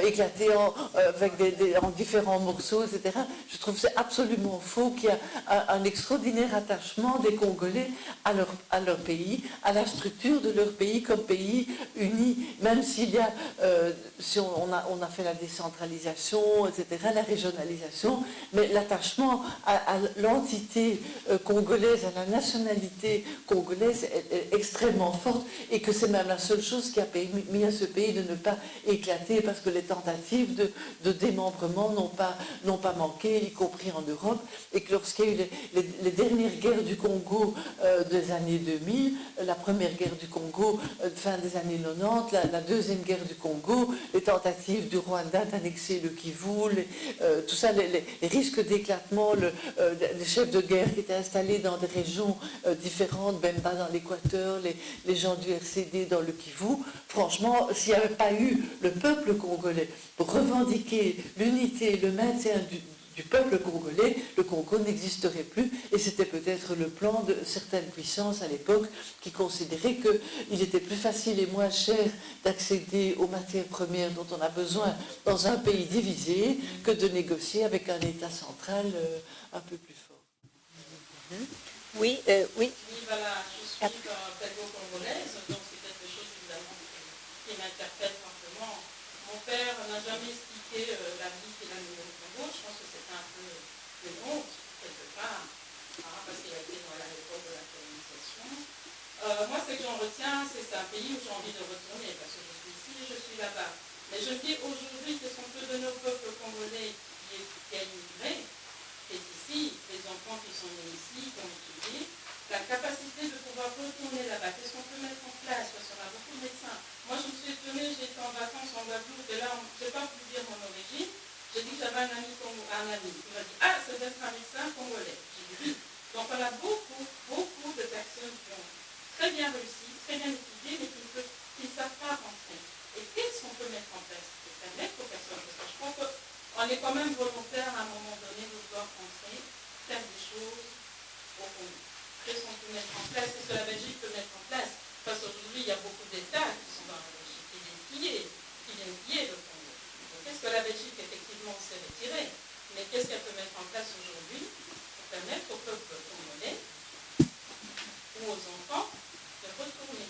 éclater en différents morceaux, etc. Je trouve que c'est absolument faux, qu'il y a un extraordinaire attachement des Congolais à leur pays, à la structure de leur pays comme pays uni, même s'il y a, on a fait la décentralisation, etc., la régionalisation, mais l'attachement à l'entité congolaise, à la nationalité congolaise est extrêmement forte, et que c'est même la seule chose qui a permis à ce pays de ne pas éclater, parce que les tentatives de démembrement n'ont pas manqué, y compris en Europe, et que lorsqu'il y a eu les dernières guerres du Congo des années 2000, la première guerre du Congo fin des années 90, la deuxième guerre du Congo, les tentatives du Rwanda d'annexer le Kivu, tout ça, les risques d'éclatement, les chefs de guerre qui étaient installés dans des régions différentes, Bemba dans l'Équateur, les gens du RCD dans le Kivu. Franchement, s'il n'y avait pas eu le peuple congolais pour revendiquer l'unité, le maintien du peuple congolais, le Congo n'existerait plus, et c'était peut-être le plan de certaines puissances à l'époque qui considéraient qu'il était plus facile et moins cher d'accéder aux matières premières dont on a besoin dans un pays divisé que de négocier avec un État central un peu plus fort. Oui. Oui, voilà, je suis belgo-congolaise, donc c'est quelque chose évidemment qui m'interpelle fortement. Mon père n'a jamais expliqué la vie qu'il a menée au Congo. Je pense que c'était un peu de honte, quelque part, parce qu'il a été dans l'époque de la colonisation. Moi, ce que j'en retiens, c'est un pays où j'ai envie de retourner, parce que je suis ici et je suis là-bas. Mais je me dis aujourd'hui, qu'est-ce qu'on peut donner au peuple congolais qui a immigré, qui est ici, les enfants qui sont nés ici, qui ont étudié, la capacité de pouvoir retourner là-bas. Qu'est-ce qu'on peut mettre en place? Parce qu'on a beaucoup de médecins. Moi, je me suis étonnée, j'étais en vacances en Guadeloupe, et là, je n'ai pas pu dire mon origine. J'ai dit que j'avais un ami. Il m'a dit, ah, ça doit être un médecin congolais. J'ai dit oui. Donc, on a beaucoup de personnes qui ont très bien réussi, très bien étudié, mais qui ne savent pas rentrer. Et qu'est-ce qu'on peut mettre en place pour permettre aux personnes? Parce que je crois qu'on est quand même volontaire à un moment donné de vouloir rentrer, faire des choses au Congo. Qu'est-ce qu'on peut mettre en place? Qu'est-ce que la Belgique peut mettre en place? Parce qu'aujourd'hui, il y a beaucoup d'États qui sont dans la Belgique, qui viennent piller le Congo. Donc, qu'est-ce que la Belgique, effectivement, s'est retirée? Mais qu'est-ce qu'elle peut mettre en place aujourd'hui pour permettre au peuple congolais ou aux enfants de retourner?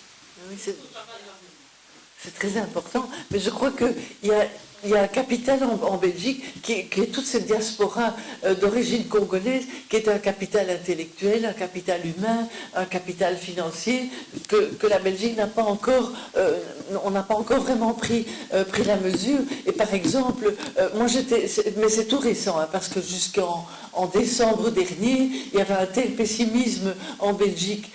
Oui, c'est très important, mais je crois qu'il y a un capital en Belgique qui est toute cette diaspora d'origine congolaise, qui est un capital intellectuel, un capital humain, un capital financier, que la Belgique n'a pas encore, on n'a pas encore vraiment pris la mesure. Et par exemple, mais c'est tout récent, hein, parce que jusqu'en décembre dernier, il y avait un tel pessimisme en Belgique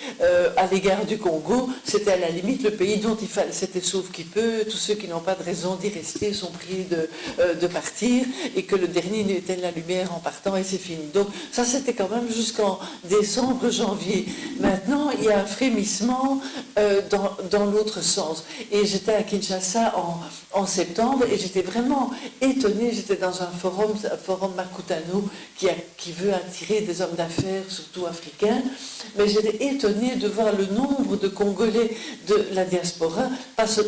à l'égard du Congo, c'était à la limite le pays dont il fallait, c'était sauve qui peut, tous ceux qui n'ont pas de raison d'y rester sont priés de partir, et que le dernier n'éteigne la lumière en partant et c'est fini. Donc ça, c'était quand même jusqu'en décembre, janvier. Maintenant, il y a un frémissement dans l'autre sens. Et j'étais à Kinshasa en septembre, et j'étais vraiment étonnée. J'étais dans un forum Makutano qui veut attirer des hommes d'affaires, surtout africains, mais j'étais étonnée de voir le nombre de Congolais de la diaspora,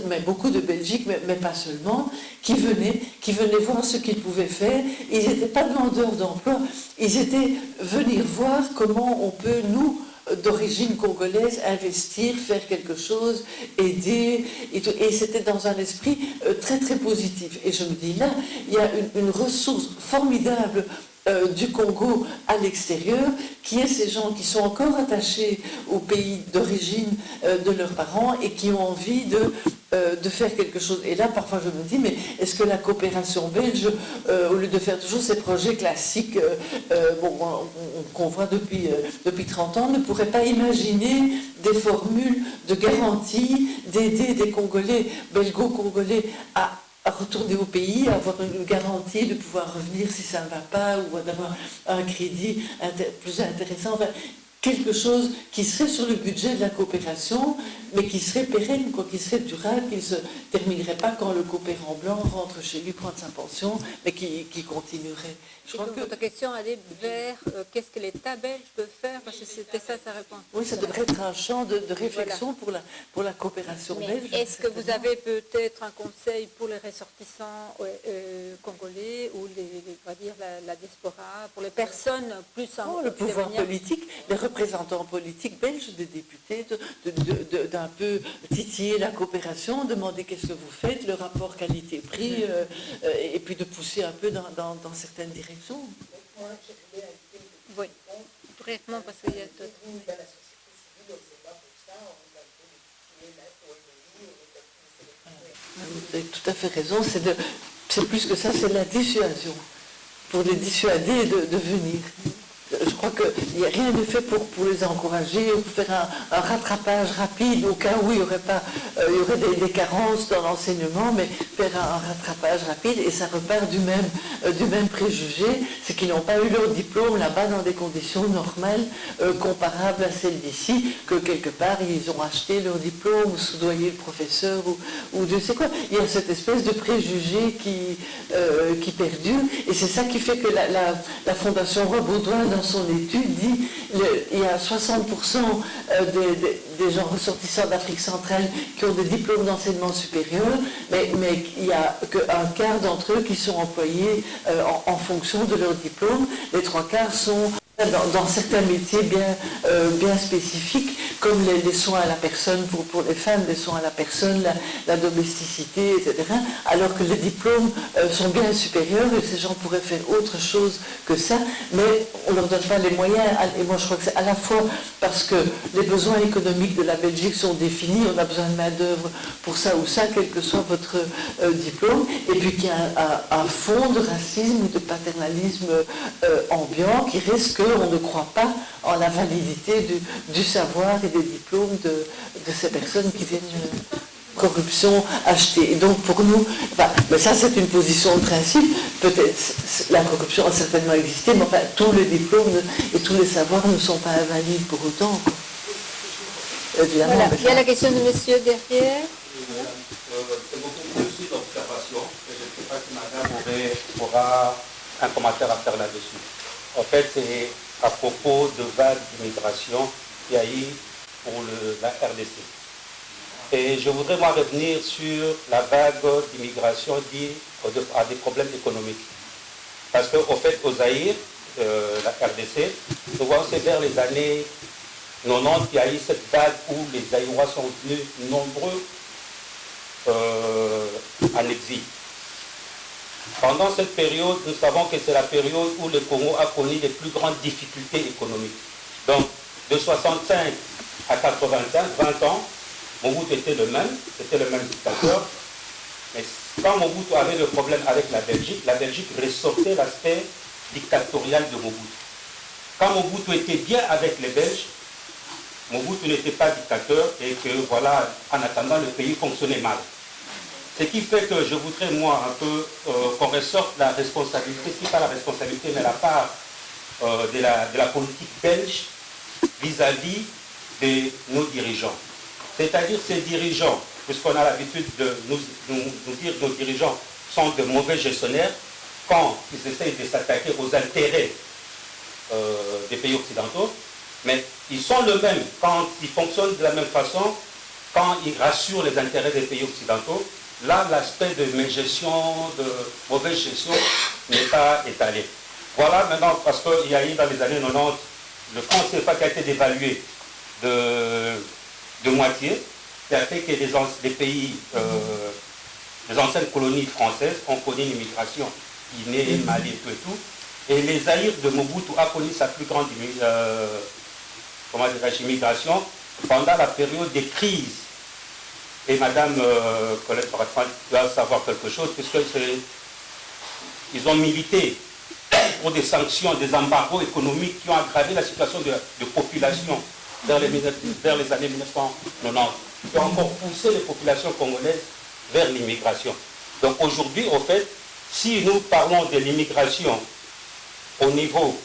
mais beaucoup de Belgique, mais pas seulement, qui venaient voir ce qu'ils pouvaient faire. Ils n'étaient pas demandeurs d'emploi, ils étaient venir voir comment on peut, nous, d'origine congolaise, investir, faire quelque chose, aider, et c'était dans un esprit très très positif. Et je me dis là, il y a une ressource formidable du Congo à l'extérieur, qui est ces gens qui sont encore attachés au pays d'origine de leurs parents et qui ont envie de faire quelque chose. Et là, parfois, je me dis, mais est-ce que la coopération belge, au lieu de faire toujours ces projets classiques qu'on voit depuis 30 ans, ne pourrait pas imaginer des formules de garantie, d'aider des Congolais, belgo-congolais, à retourner au pays, à avoir une garantie de pouvoir revenir si ça ne va pas, ou d'avoir un crédit plus intéressant. Enfin, quelque chose qui serait sur le budget de la coopération, mais qui serait pérenne, quoi, qui serait durable, qui ne se terminerait pas quand le coopérant blanc rentre chez lui prendre sa pension, mais qui continuerait. Je crois que votre question allait vers qu'est-ce que l'État belge peut faire, parce que c'était ça sa réponse. oui, ça devrait être un champ de réflexion pour la coopération Mais belge. est-ce que vous avez peut-être un conseil pour les ressortissants congolais ou on va dire la diaspora, pour les personnes plus en Le pouvoir politique, les représentants politiques belges, des députés, d'un peu titiller la coopération, demander qu'est-ce que vous faites, le rapport qualité-prix, et puis de pousser un peu dans certaines directions. Oui, brièvement, parce qu'il y a d'autres. Vous avez tout à fait raison, c'est plus que ça, c'est la dissuasion, pour les dissuader de venir. Je crois qu'il n'y a rien de fait pour les encourager, pour faire un rattrapage rapide, au cas où il y aurait des carences dans l'enseignement, mais faire un rattrapage rapide, et ça repart du même préjugé, c'est qu'ils n'ont pas eu leur diplôme là-bas dans des conditions normales, comparables à celles d'ici, que quelque part ils ont acheté leur diplôme, ou soudoyé le professeur, ou je sais quoi. Il y a cette espèce de préjugé qui perdure, et c'est ça qui fait que la Fondation Roy-Baudouin, dans son étude, dit il y a 60% des gens ressortissants d'Afrique centrale qui ont des diplômes d'enseignement supérieur, mais il n'y a qu'un quart d'entre eux qui sont employés en fonction de leur diplôme. Les trois quarts sont dans certains métiers bien spécifiques, comme les soins à la personne pour les femmes, les soins à la personne, la domesticité, etc., alors que les diplômes sont bien supérieurs et ces gens pourraient faire autre chose que ça, mais on ne leur donne pas les moyens. Et moi je crois que c'est à la fois parce que les besoins économiques de la Belgique sont définis, on a besoin de main-d'œuvre pour ça ou ça, quel que soit votre diplôme, et puis qu'il y a un fond de racisme ou de paternalisme ambiant qui reste qu'on ne croit pas en la validité du savoir et des diplômes de ces personnes qui viennent corruption achetée. Et donc pour nous, mais ça c'est une position de principe, peut-être la corruption a certainement existé, mais enfin tous les diplômes et tous les savoirs ne sont pas invalides pour autant. Voilà. Il y a la question de monsieur derrière. C'est beaucoup plus d'observation, et je ne sais pas si madame aura un commentaire à faire là-dessus. En fait, c'est à propos de vagues d'immigration qu'il y a eu pour la RDC. Et je voudrais moi revenir sur la vague d'immigration due à des problèmes économiques. Parce qu'au fait, au Zaïre, la RDC, nous voyons c'est vers les années 90 qu'il y a eu cette vague où les Zaïrois sont venus nombreux en exil. Pendant cette période, nous savons que c'est la période où le Congo a connu les plus grandes difficultés économiques. Donc, de 65 à 85, 20 ans, Mobutu était le même dictateur. Mais quand Mobutu avait le problème avec la Belgique ressortait l'aspect dictatorial de Mobutu. Quand Mobutu était bien avec les Belges, Mobutu n'était pas dictateur et que voilà, en attendant, le pays fonctionnait mal. Ce qui fait que je voudrais, moi, un peu qu'on ressorte la responsabilité, si pas la responsabilité, mais la part de la politique belge vis-à-vis de nos dirigeants. C'est-à-dire ces dirigeants, puisqu'on a l'habitude de nous dire que nos dirigeants sont de mauvais gestionnaires, quand ils essayent de s'attaquer aux intérêts des pays occidentaux, mais ils sont le même quand ils fonctionnent de la même façon, quand ils rassurent les intérêts des pays occidentaux. Là, l'aspect de mégestion, de mauvaise gestion n'est pas étalé. Voilà maintenant, parce qu'il y a eu dans les années 90, le franc CFA qui a été dévalué de moitié, qui a fait que les pays, les anciennes colonies françaises ont connu une immigration Guinée, Mali et tout. Et les Zaïre de Mobutu a connu sa plus grande immigration pendant la période des crises. Et Madame Colette Paratman doit savoir quelque chose, puisqu'ils ont milité pour des sanctions, des embargos économiques qui ont aggravé la situation de population vers les années 1990, qui ont encore poussé les populations congolaises vers l'immigration. Donc aujourd'hui, au fait, si nous parlons de l'immigration au niveau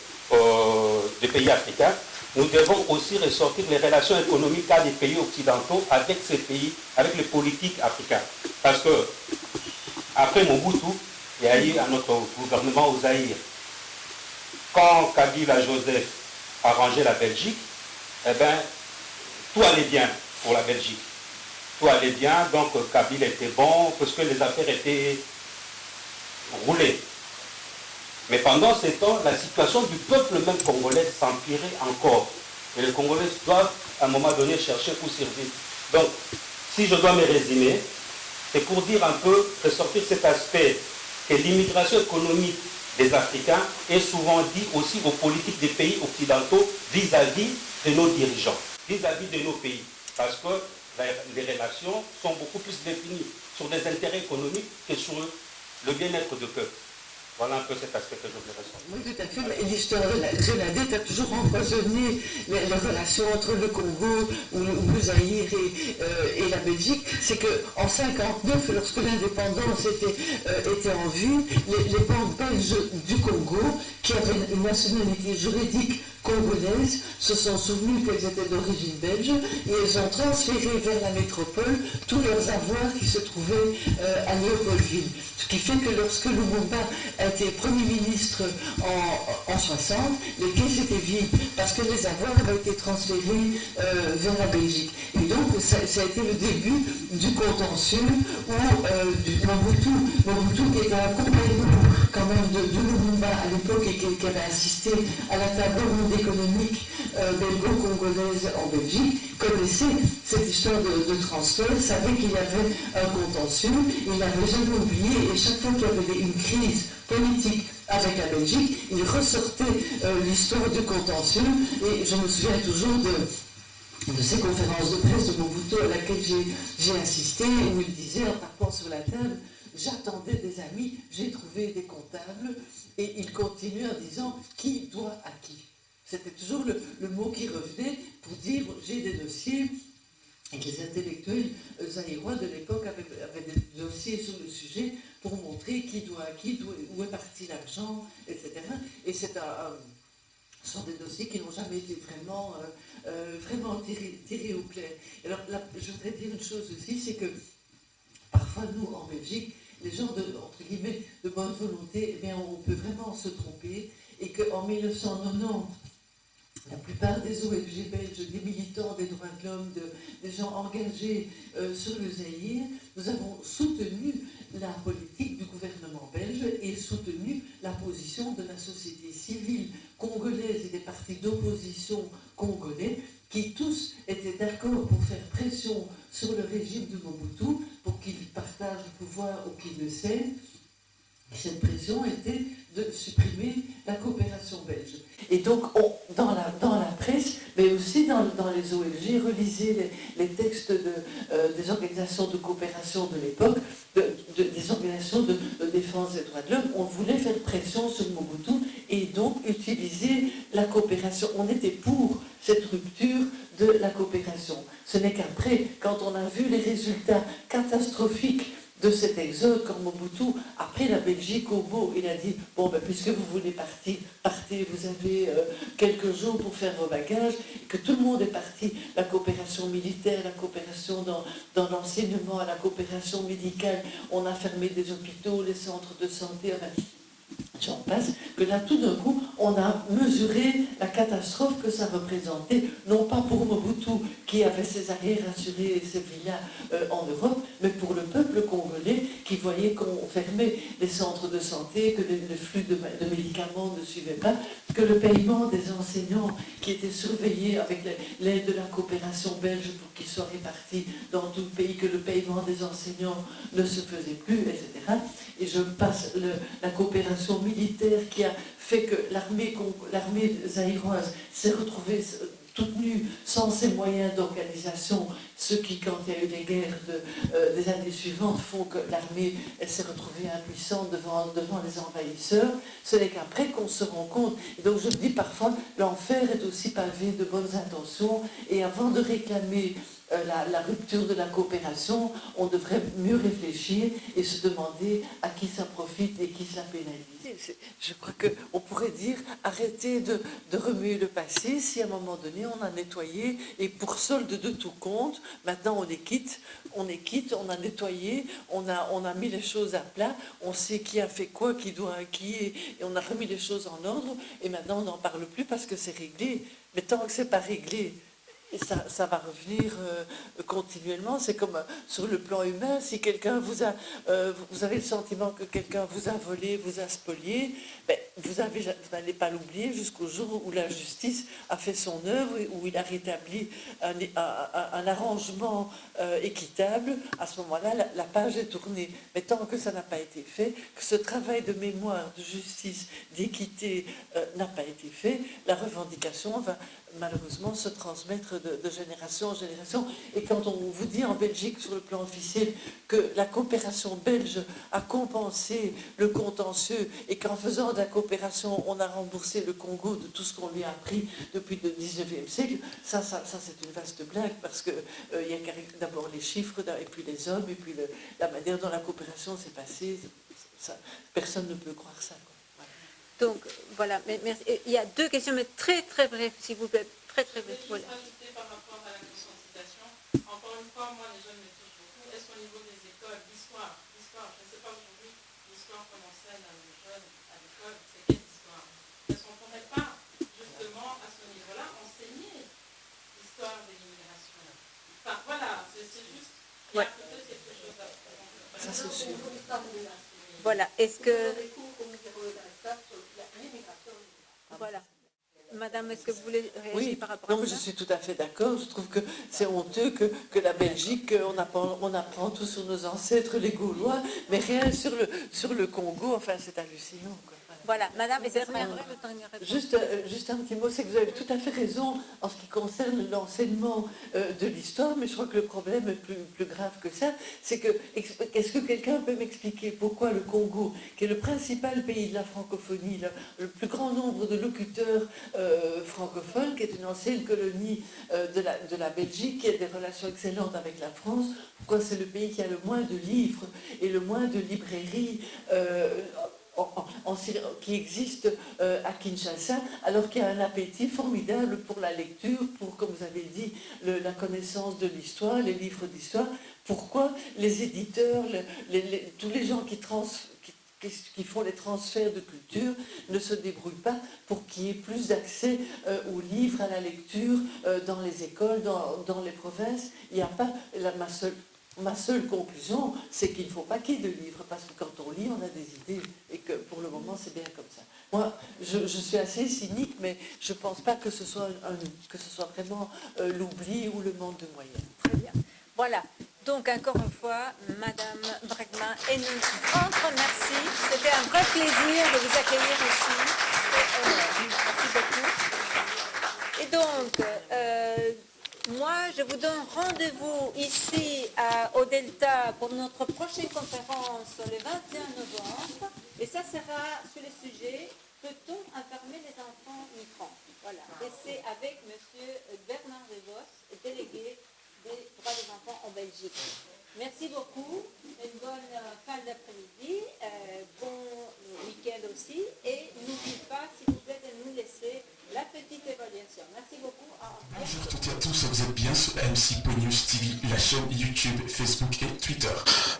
des pays africains, nous devons aussi ressortir les relations économiques qu'a des pays occidentaux avec ces pays, avec les politiques africains. Parce que, après Mobutu, il y a eu un autre gouvernement au Zaïre. Quand Kabila Joseph a rangé la Belgique, eh bien, tout allait bien pour la Belgique. Tout allait bien, donc Kabila était bon, parce que les affaires étaient roulées. Mais pendant ces temps, la situation du peuple même congolais s'empirait encore. Et les Congolais doivent, à un moment donné, chercher où survivre. Donc, si je dois me résumer, c'est pour dire un peu, ressortir cet aspect que l'immigration économique des Africains est souvent dit aussi aux politiques des pays occidentaux vis-à-vis de nos dirigeants, vis-à-vis de nos pays. Parce que les relations sont beaucoup plus définies sur des intérêts économiques que sur le bien-être du peuple. Voilà un peu cet aspect que je voulais ressortir. Oui, tout à fait. Mais l'histoire de la dette a toujours empoisonné les relations entre le Congo ou le Zaïre et la Belgique. C'est qu'en 1959, lorsque l'indépendance était en vue, les banques belges du Congo, qui avaient une nationalité juridique congolaises, se sont souvenus qu'elles étaient d'origine belge et elles ont transféré vers la métropole tous leurs avoirs qui se trouvaient à Léopoldville. Ce qui fait que lorsque Lumumba a été Premier ministre en 60, les caisses étaient vides parce que les avoirs avaient été transférés vers la Belgique. Et donc ça a été le début du contentieux où Mobutu qui était un compagnon quand même de Lumumba à l'époque et qui avait assisté à la table ronde économique belgo-congolaise en Belgique, connaissait cette histoire de transfert, savait qu'il y avait un contentieux, il n'avait jamais oublié, et chaque fois qu'il y avait une crise politique avec la Belgique, il ressortait l'histoire du contentieux, et je me souviens toujours de ces conférences de presse de Mobutu à laquelle j'ai assisté, où il disait en tapant sur la table: j'attendais des amis, j'ai trouvé des comptables, et il continue en disant qui doit à qui. C'était toujours le mot qui revenait pour dire j'ai des dossiers, et que les intellectuels zaïrois de l'époque avaient des dossiers sur le sujet pour montrer qui doit à qui, où est parti l'argent, etc. Et ce sont des dossiers qui n'ont jamais été vraiment tirés au clair. Alors là, je voudrais dire une chose aussi, c'est que parfois nous, en Belgique, les gens entre guillemets, de bonne volonté, eh bien, on peut vraiment se tromper, et qu'en 1990, la plupart des ONG belges, des militants des droits de l'homme, des gens engagés sur le Zaïre, nous avons soutenu la politique du gouvernement belge et soutenu la position de la société civile congolaise et des partis d'opposition congolais qui tous étaient d'accord pour faire pression sur le régime de Mobutu pour qu'il partage le pouvoir ou qu'il le cède. Cette pression était de supprimer la coopération belge. Et donc, dans la presse, mais aussi dans les ONG, relisez les textes des organisations de coopération de l'époque, des organisations de défense des droits de l'homme. On voulait faire pression sur Mobutu et donc utiliser la coopération. On était pour cette rupture de la coopération. Ce n'est qu'après, quand on a vu les résultats catastrophiques de cet exode, quand Mobutu, après la Belgique au mot, il a dit « Bon, ben, puisque vous voulez partir, partez, vous avez quelques jours pour faire vos bagages », que tout le monde est parti, la coopération militaire, la coopération dans l'enseignement, la coopération médicale, on a fermé des hôpitaux, les centres de santé, enfin, j'en passe, que là, tout d'un coup, on a mesuré la catastrophe que ça représentait, non pas pour Mobutu, qui avait ses arrières assurées et ses villas en Europe, mais pour le peuple congolais, qui voyait qu'on fermait les centres de santé, que le flux de médicaments ne suivait pas, que le paiement des enseignants qui étaient surveillés avec l'aide de la coopération belge pour qu'ils soient répartis dans tout le pays, que le paiement des enseignants ne se faisait plus, etc. Et je passe la coopération militaire qui a fait que l'armée zaïroise s'est retrouvée toute nue, sans ses moyens d'organisation, ce qui, quand il y a eu les guerres des années suivantes, font que l'armée s'est retrouvée impuissante devant les envahisseurs. Ce n'est qu'après qu'on se rend compte. Et donc je dis parfois, l'enfer est aussi pavé de bonnes intentions, et avant de réclamer la rupture de la coopération, on devrait mieux réfléchir et se demander à qui ça profite et qui ça pénalise. Je crois qu'on pourrait dire arrêtez de remuer le passé si à un moment donné on a nettoyé et pour solde de tout compte, maintenant on est quitte, on a nettoyé, on a mis les choses à plat, on sait qui a fait quoi, qui doit à qui et on a remis les choses en ordre et maintenant on n'en parle plus parce que c'est réglé. Mais tant que c'est pas réglé, et ça va revenir continuellement. C'est comme sur le plan humain, si quelqu'un vous avez le sentiment que quelqu'un vous a volé, vous a spolié, ben, vous n'allez pas l'oublier jusqu'au jour où la justice a fait son œuvre, où il a rétabli un arrangement équitable. À ce moment-là, la page est tournée. Mais tant que ça n'a pas été fait, que ce travail de mémoire, de justice, d'équité n'a pas été fait, la revendication va malheureusement se transmettre de génération en génération. Et quand on vous dit en Belgique, sur le plan officiel, que la coopération belge a compensé le contentieux et qu'en faisant de la coopération, on a remboursé le Congo de tout ce qu'on lui a appris depuis le 19e siècle, ça c'est une vaste blague parce qu'il y a d'abord les chiffres et puis les hommes et puis la manière dont la coopération s'est passée. Personne ne peut croire ça. Donc, voilà, mais merci. Il y a deux questions, mais très, très bref, s'il vous plaît. Très, très bref. Je vais juste ajouter par rapport à la conscientisation. Encore une fois, moi, les jeunes me touchent beaucoup. Est-ce qu'au niveau des écoles, l'histoire, je ne sais pas aujourd'hui, l'histoire qu'on enseigne à nos jeunes à l'école, c'est quelle histoire? Est-ce qu'on ne pourrait pas, justement, à ce niveau-là, enseigner l'histoire de l'immigration? Enfin, voilà, c'est juste, il y a peut-être quelque chose à faire. Ça, c'est sûr. Voilà, est-ce que... Voilà. Madame, est-ce que vous voulez réagir par rapport à ça? Non, mais je suis tout à fait d'accord. Je trouve que c'est honteux que la Belgique, on apprend tout sur nos ancêtres, les Gaulois, mais rien sur le Congo. Enfin, c'est hallucinant, quoi. Voilà, madame, et juste un petit mot, c'est que vous avez tout à fait raison en ce qui concerne l'enseignement de l'histoire, mais je crois que le problème est plus grave que ça. C'est que, est-ce que quelqu'un peut m'expliquer pourquoi le Congo, qui est le principal pays de la francophonie, le plus grand nombre de locuteurs francophones, qui est une ancienne colonie de la Belgique, qui a des relations excellentes avec la France, pourquoi c'est le pays qui a le moins de livres et le moins de librairies qui existe à Kinshasa, alors qu'il y a un appétit formidable pour la lecture, pour, comme vous avez dit, la connaissance de l'histoire, les livres d'histoire. Pourquoi les éditeurs, tous les gens qui font les transferts de culture ne se débrouillent pas pour qu'il y ait plus d'accès aux livres, à la lecture dans les écoles, dans les provinces? Il n'y a pas ma seule conclusion, c'est qu'il ne faut pas qu'il y ait de livres, parce que quand on lit, on a des idées, et que pour le moment, c'est bien comme ça. Moi, je suis assez cynique, mais je ne pense pas que ce soit vraiment l'oubli ou le manque de moyens. Très bien. Voilà. Donc, encore une fois, Madame Bregma, et un grand merci. C'était un vrai plaisir de vous accueillir ici. Merci beaucoup. Et donc, moi, je vous donne rendez-vous ici au Delta pour notre prochaine conférence le 21 novembre. Et ça sera sur le sujet « Peut-on informer les enfants migrants ?» Voilà. Et c'est avec M. Bernard Devos, délégué des droits des enfants en Belgique. Merci beaucoup. Une bonne fin d'après-midi. Bon week-end aussi. Et n'oubliez pas, s'il vous plaît, de nous laisser la petite évaluation. Merci beaucoup. Bonjour à toutes et à tous, vous êtes bien sur MC.News TV, la chaîne YouTube, Facebook et Twitter.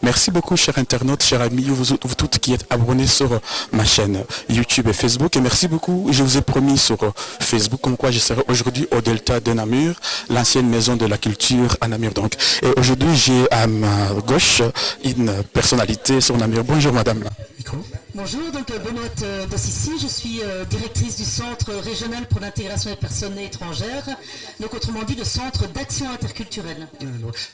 Merci beaucoup, chers internautes, chers amis, vous toutes qui êtes abonnés sur ma chaîne YouTube et Facebook. Et merci beaucoup, je vous ai promis sur Facebook comme quoi je serai aujourd'hui au Delta de Namur, l'ancienne maison de la culture à Namur. Donc. Et aujourd'hui, j'ai à ma gauche une personnalité sur Namur. Bonjour, madame. Micro. Bonjour, donc Benoît Dossissi, je suis directrice du Centre régional pour l'intégration des personnes étrangères, donc autrement dit le Centre d'action interculturelle.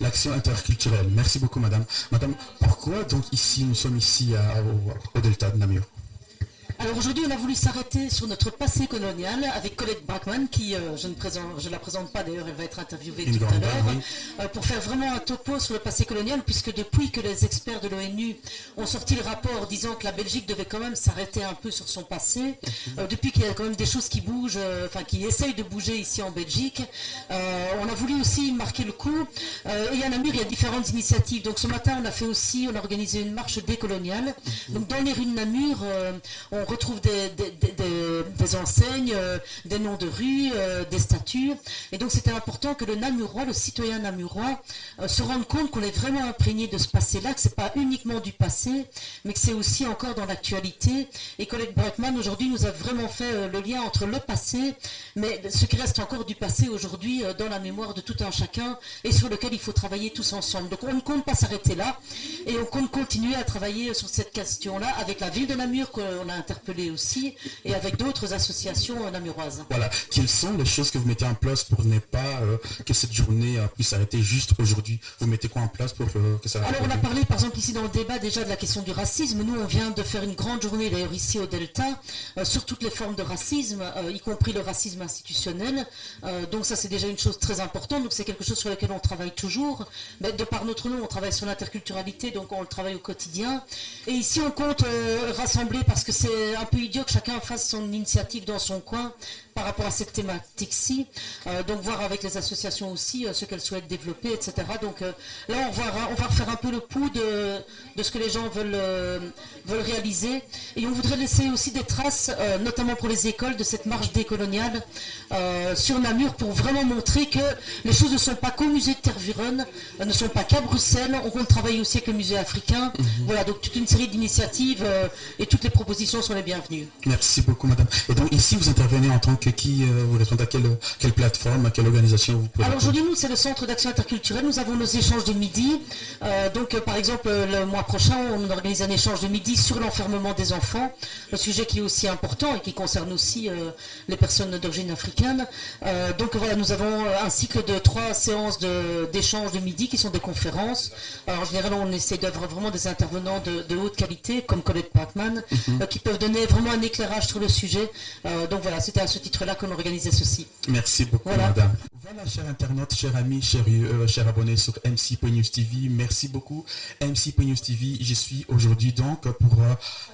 L'action interculturelle, merci beaucoup madame. Madame, pourquoi donc ici, nous sommes ici au Delta de Namur? Alors aujourd'hui, on a voulu s'arrêter sur notre passé colonial avec Colette Brackman, qui, je ne la présente pas d'ailleurs, elle va être interviewée tout à l'heure, pour faire vraiment un topo sur le passé colonial, puisque depuis que les experts de l'ONU ont sorti le rapport disant que la Belgique devait quand même s'arrêter un peu sur son passé, depuis qu'il y a quand même des choses qui bougent, qui essayent de bouger ici en Belgique, on a voulu aussi marquer le coup, et à Namur, il y a différentes initiatives. Donc ce matin, on a organisé une marche décoloniale. Donc dans les rues de Namur, on retrouve des enseignes, des noms de rues, des statues. Et donc c'était important que le Namurois, le citoyen namurois, se rende compte qu'on est vraiment imprégné de ce passé-là, que ce n'est pas uniquement du passé, mais que c'est aussi encore dans l'actualité. Et Colette Brackman, aujourd'hui, nous a vraiment fait le lien entre le passé, mais ce qui reste encore du passé aujourd'hui dans la mémoire de tout un chacun et sur lequel il faut travailler tous ensemble. Donc on ne compte pas s'arrêter là et on compte continuer à travailler sur cette question-là avec la ville de Namur qu'on a interpellé aussi et avec d'autres associations namuroises. Voilà, quelles sont les choses que vous mettez en place pour ne pas que cette journée puisse s'arrêter juste aujourd'hui? Vous mettez quoi en place pour que ça... Alors on a parlé par exemple ici dans le débat déjà de la question du racisme. Nous on vient de faire une grande journée d'ailleurs ici au Delta sur toutes les formes de racisme, y compris le racisme institutionnel. Donc ça c'est déjà une chose très importante, donc c'est quelque chose sur lequel on travaille toujours. Mais de par notre nom on travaille sur l'interculturalité, donc on le travaille au quotidien. Et ici on compte rassembler parce que c'est un peu idiot que chacun fasse son initiative dans son coin par rapport à cette thématique-ci. Donc voir avec les associations aussi ce qu'elles souhaitent développer, etc. Donc là on va refaire un peu le pouls de ce que les gens veulent réaliser. Et on voudrait laisser aussi des traces, notamment pour les écoles, de cette marche décoloniale sur Namur pour vraiment montrer que les choses ne sont pas qu'au musée de Tervuren, ne sont pas qu'à Bruxelles. On compte travailler aussi avec le musée africain. Voilà, donc toute une série d'initiatives et toutes les propositions sont les bienvenues. Merci beaucoup, madame. Et donc ici, vous intervenez en tant que qui? Vous répondez à quelle plateforme, à quelle organisation vous pouvez? Alors aujourd'hui, nous, c'est le Centre d'action interculturelle. Nous avons nos échanges de midi. Donc, par exemple, le mois prochain, on organise un échange de midi sur l'enfermement des enfants, un sujet qui est aussi important et qui concerne aussi les personnes d'origine africaine. Donc voilà, nous avons un cycle de 3 séances d'échanges de midi qui sont des conférences. Alors, en général, on essaie d'avoir vraiment des intervenants de haute qualité, comme Colette Brackman, qui peuvent donner vraiment un éclairage sur le sujet. Donc voilà, c'était à ce titre-là qu'on organisait ceci. Merci beaucoup, madame. Voilà, chers internautes, chers amis, chers abonnés sur MC.News TV, merci beaucoup. MC.News TV, je suis aujourd'hui donc pour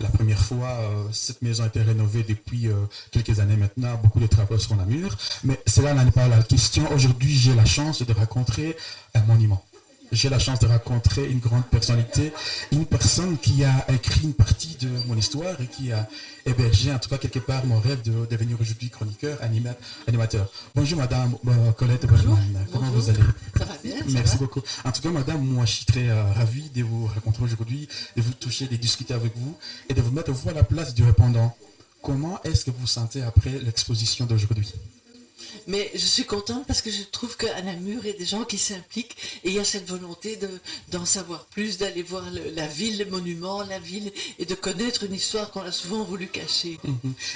la première fois, cette maison a été rénovée depuis quelques années maintenant, beaucoup de travaux sur Namur, mais cela n'est pas la question. Aujourd'hui, j'ai la chance de rencontrer un monument. J'ai la chance de rencontrer une grande personnalité, une personne qui a écrit une partie de mon histoire et qui a hébergé, en tout cas quelque part, mon rêve de devenir aujourd'hui chroniqueur, animateur. Bonjour madame Colette Brackman, comment vous allez? Ça va bien. Merci beaucoup. En tout cas madame, moi je suis très ravi de vous rencontrer aujourd'hui, de vous toucher, de discuter avec vous et de vous mettre vous à la place du répondant. Comment est-ce que vous vous sentez après l'exposition d'aujourd'hui? Mais je suis contente parce que je trouve qu'à Namur, il y a des gens qui s'impliquent et il y a cette volonté d'en savoir plus, d'aller voir la ville, les monuments, la ville et de connaître une histoire qu'on a souvent voulu cacher.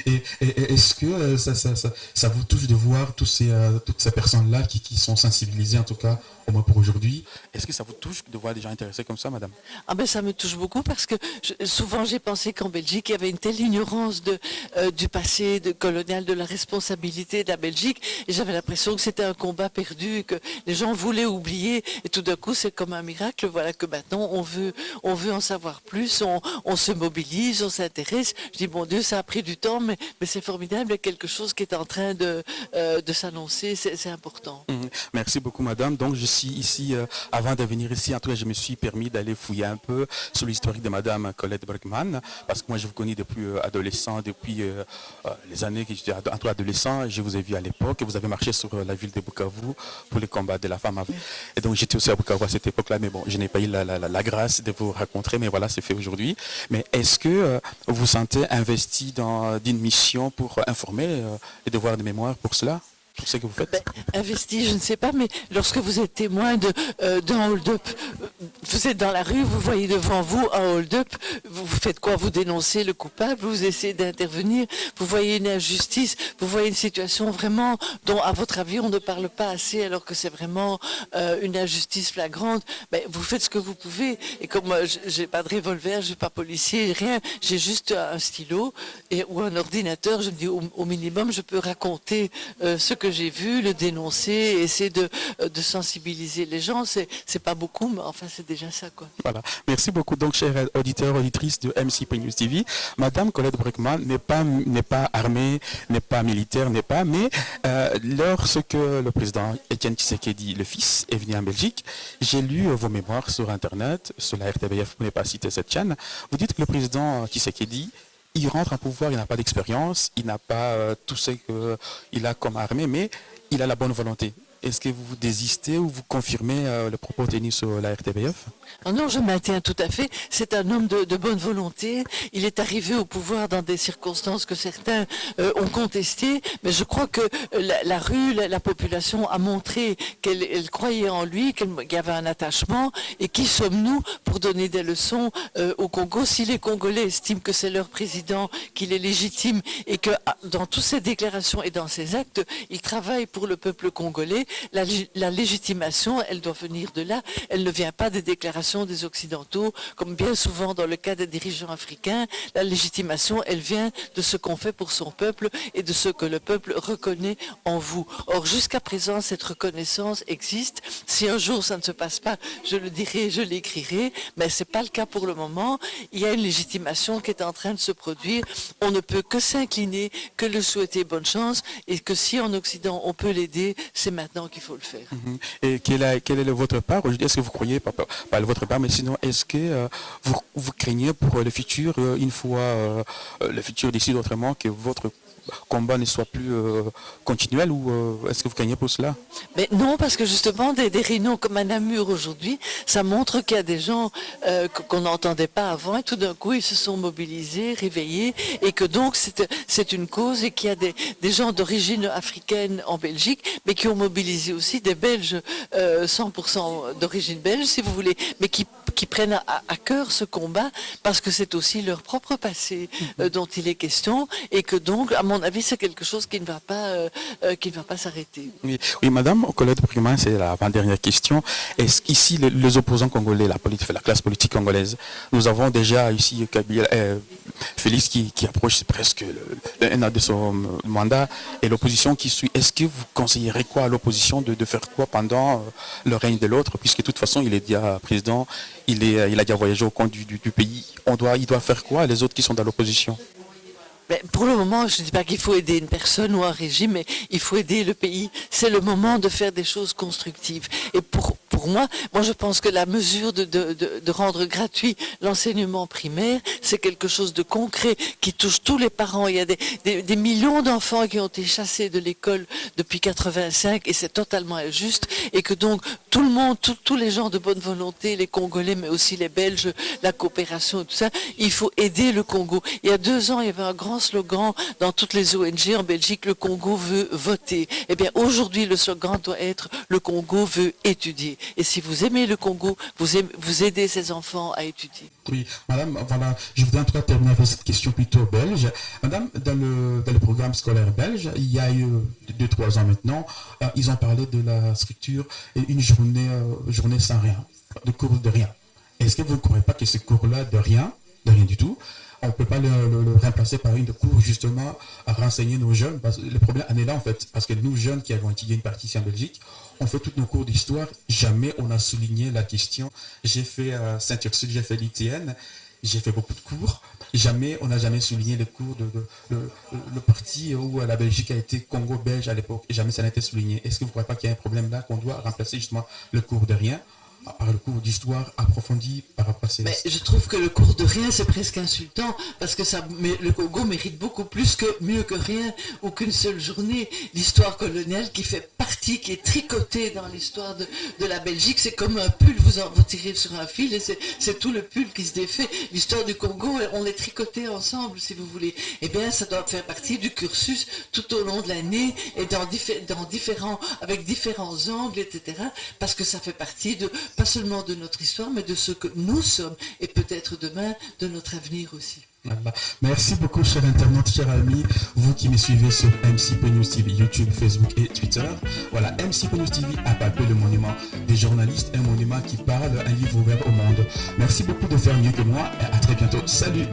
Et est-ce que ça vous touche de voir toutes ces personnes-là qui sont sensibilisées, en tout cas, au moins pour aujourd'hui? Est-ce que ça vous touche de voir des gens intéressés comme ça, madame? Ah ben ça me touche beaucoup parce que souvent j'ai pensé qu'en Belgique, il y avait une telle ignorance du passé colonial, de la responsabilité de la Belgique. Et j'avais l'impression que c'était un combat perdu, que les gens voulaient oublier. Et tout d'un coup, c'est comme un miracle. Voilà que maintenant, on veut en savoir plus, on se mobilise, on s'intéresse. Je dis, bon Dieu, ça a pris du temps, mais c'est formidable. Il y a quelque chose qui est en train de s'annoncer. C'est important. Merci beaucoup, madame. Donc, je suis ici, avant de venir ici, en tout cas, je me suis permis d'aller fouiller un peu sur l'historique de madame Colette Brackman, parce que moi, je vous connais depuis adolescent, depuis les années que j'étais adolescent. Je vous ai vu à l'époque, vous avez marché sur la ville de Bukavu pour les combats de la femme. Et donc, j'étais aussi à Bukavu à cette époque-là, mais bon, je n'ai pas eu la grâce de vous rencontrer, mais voilà, c'est fait aujourd'hui. Mais est-ce que vous vous sentez investi d'une mission pour informer et devoir de mémoire pour cela? pour ce que vous faites? Investi, je ne sais pas, mais lorsque vous êtes témoin d'un hold-up, vous êtes dans la rue, vous voyez devant vous un hold-up, vous faites quoi? Vous dénoncez le coupable, vous essayez d'intervenir, vous voyez une injustice, vous voyez une situation vraiment dont, à votre avis, on ne parle pas assez alors que c'est vraiment une injustice flagrante. Vous faites ce que vous pouvez. Et comme moi, je n'ai pas de revolver, je ne suis pas policier, rien, j'ai juste un stylo ou un ordinateur, je me dis au minimum, je peux raconter ce que j'ai vu, le dénoncer, essayer de sensibiliser les gens. C'est pas beaucoup, mais enfin c'est déjà ça, quoi. Voilà. Merci beaucoup. Donc, chers auditeurs, auditrices de MC News TV, Madame Colette Braeckman n'est pas armée, n'est pas militaire, mais lorsque le président Étienne Tshisekedi, le fils, est venu en Belgique, j'ai lu vos mémoires sur Internet, sur la RTBF, pour ne pas citer cette chaîne. Vous dites que le président Tshisekedi, il rentre en pouvoir, il n'a pas d'expérience, il n'a pas tout ce qu'il a comme armée, mais il a la bonne volonté. Est-ce que vous désistez ou vous confirmez le propos tenu sur la RTBF? Non, je maintiens tout à fait. C'est un homme de bonne volonté. Il est arrivé au pouvoir dans des circonstances que certains ont contestées, mais je crois que la rue, la population a montré qu'elle croyait en lui, qu'il y avait un attachement. Et qui sommes-nous pour donner des leçons au Congo? Si les Congolais estiment que c'est leur président, qu'il est légitime et que dans toutes ses déclarations et dans ses actes, il travaille pour le peuple congolais, la légitimation, elle doit venir de là. Elle ne vient pas des déclarations des Occidentaux, comme bien souvent dans le cas des dirigeants africains. La légitimation, elle vient de ce qu'on fait pour son peuple et de ce que le peuple reconnaît en vous. Or, jusqu'à présent, cette reconnaissance existe. Si un jour ça ne se passe pas, je le dirai, je l'écrirai, mais ce n'est pas le cas pour le moment. Il y a une légitimation qui est en train de se produire. On ne peut que s'incliner, que le souhaiter bonne chance, et que si en Occident on peut l'aider, c'est maintenant qu'il faut le faire. Et quelle est votre part aujourd'hui? Est-ce que vous croyez, pas votre part, mais sinon, est-ce que vous craignez pour le futur, une fois le futur décide autrement, que votre combat ne soit plus continuel, ou est-ce que vous craignez pour cela? Mais non, parce que justement, des réunions comme à Namur aujourd'hui, ça montre qu'il y a des gens qu'on n'entendait pas avant, et tout d'un coup, ils se sont mobilisés, réveillés, et que donc c'est une cause, et qu'il y a des gens d'origine africaine en Belgique, mais qui ont mobilisé aussi des Belges, 100% d'origine belge, si vous voulez, mais qui prennent à cœur ce combat, parce que c'est aussi leur propre passé dont il est question, et que donc, à mon avis, c'est quelque chose qui ne va pas s'arrêter. Oui, Madame Colette Braeckman, c'est l'avant-dernière question. Est-ce qu'ici, les opposants congolais, la classe politique congolaise, nous avons déjà ici Félix qui approche presque un an de son mandat, et l'opposition qui suit. Est-ce que vous conseillerez quoi à l'opposition de faire quoi pendant le règne de l'autre, puisque de toute façon, il est déjà président, il a déjà voyagé au compte du pays. Il doit faire quoi, les autres qui sont dans l'opposition? Mais pour le moment, je ne dis pas qu'il faut aider une personne ou un régime, mais il faut aider le pays. C'est le moment de faire des choses constructives. Et pour moi, je pense que la mesure de rendre gratuit l'enseignement primaire, c'est quelque chose de concret qui touche tous les parents. Il y a des millions d'enfants qui ont été chassés de l'école depuis 85, et c'est totalement injuste. Et que donc, tout le monde, tous les gens de bonne volonté, les Congolais, mais aussi les Belges, la coopération et tout ça, il faut aider le Congo. Il y a 2 ans, il y avait un grand slogan dans toutes les ONG en Belgique: le Congo veut voter. Eh bien, aujourd'hui, le slogan doit être: le Congo veut étudier. Et si vous aimez le Congo, vous aidez ces enfants à étudier. Oui, madame, voilà, je voudrais en tout cas terminer avec cette question plutôt belge. Madame, dans le programme scolaire belge, il y a eu 2-3 ans maintenant, ils ont parlé de la structure et une journée sans rien, de cours de rien. Est-ce que vous ne croyez pas que ce cours-là de rien du tout, on ne peut pas le remplacer par une cours justement à renseigner nos jeunes? Parce que le problème en est là en fait, parce que nous jeunes qui avons étudié une partie ici en Belgique, on fait tous nos cours d'histoire, jamais on a souligné la question. J'ai fait Saint-Ursule, j'ai fait l'ITN, j'ai fait beaucoup de cours, on n'a jamais souligné les cours le parti où la Belgique a été Congo-Belge à l'époque, jamais ça n'a été souligné. Est-ce que vous ne croyez pas qu'il y a un problème là, qu'on doit remplacer justement le cours de rien par le cours d'histoire approfondi par rapport à ces... Mais je trouve que le cours de rien, c'est presque insultant, parce que le Congo mérite beaucoup plus mieux que rien, ou qu'une seule journée. L'histoire coloniale qui fait partie partie qui est tricotée dans l'histoire de la Belgique. C'est comme un pull, vous tirez sur un fil et c'est tout le pull qui se défait. L'histoire du Congo, on est tricoté ensemble, si vous voulez. Eh bien, ça doit faire partie du cursus tout au long de l'année et avec différents angles, etc. Parce que ça fait partie pas seulement de notre histoire, mais de ce que nous sommes et peut-être demain de notre avenir aussi. Voilà. Merci beaucoup, chers internautes, chers amis, vous qui me suivez sur MC.News TV, YouTube, Facebook et Twitter. Voilà, MC.News TV a palpé le monument des journalistes, un monument qui parle, un livre ouvert au monde. Merci beaucoup de faire mieux que moi et à très bientôt. Salut!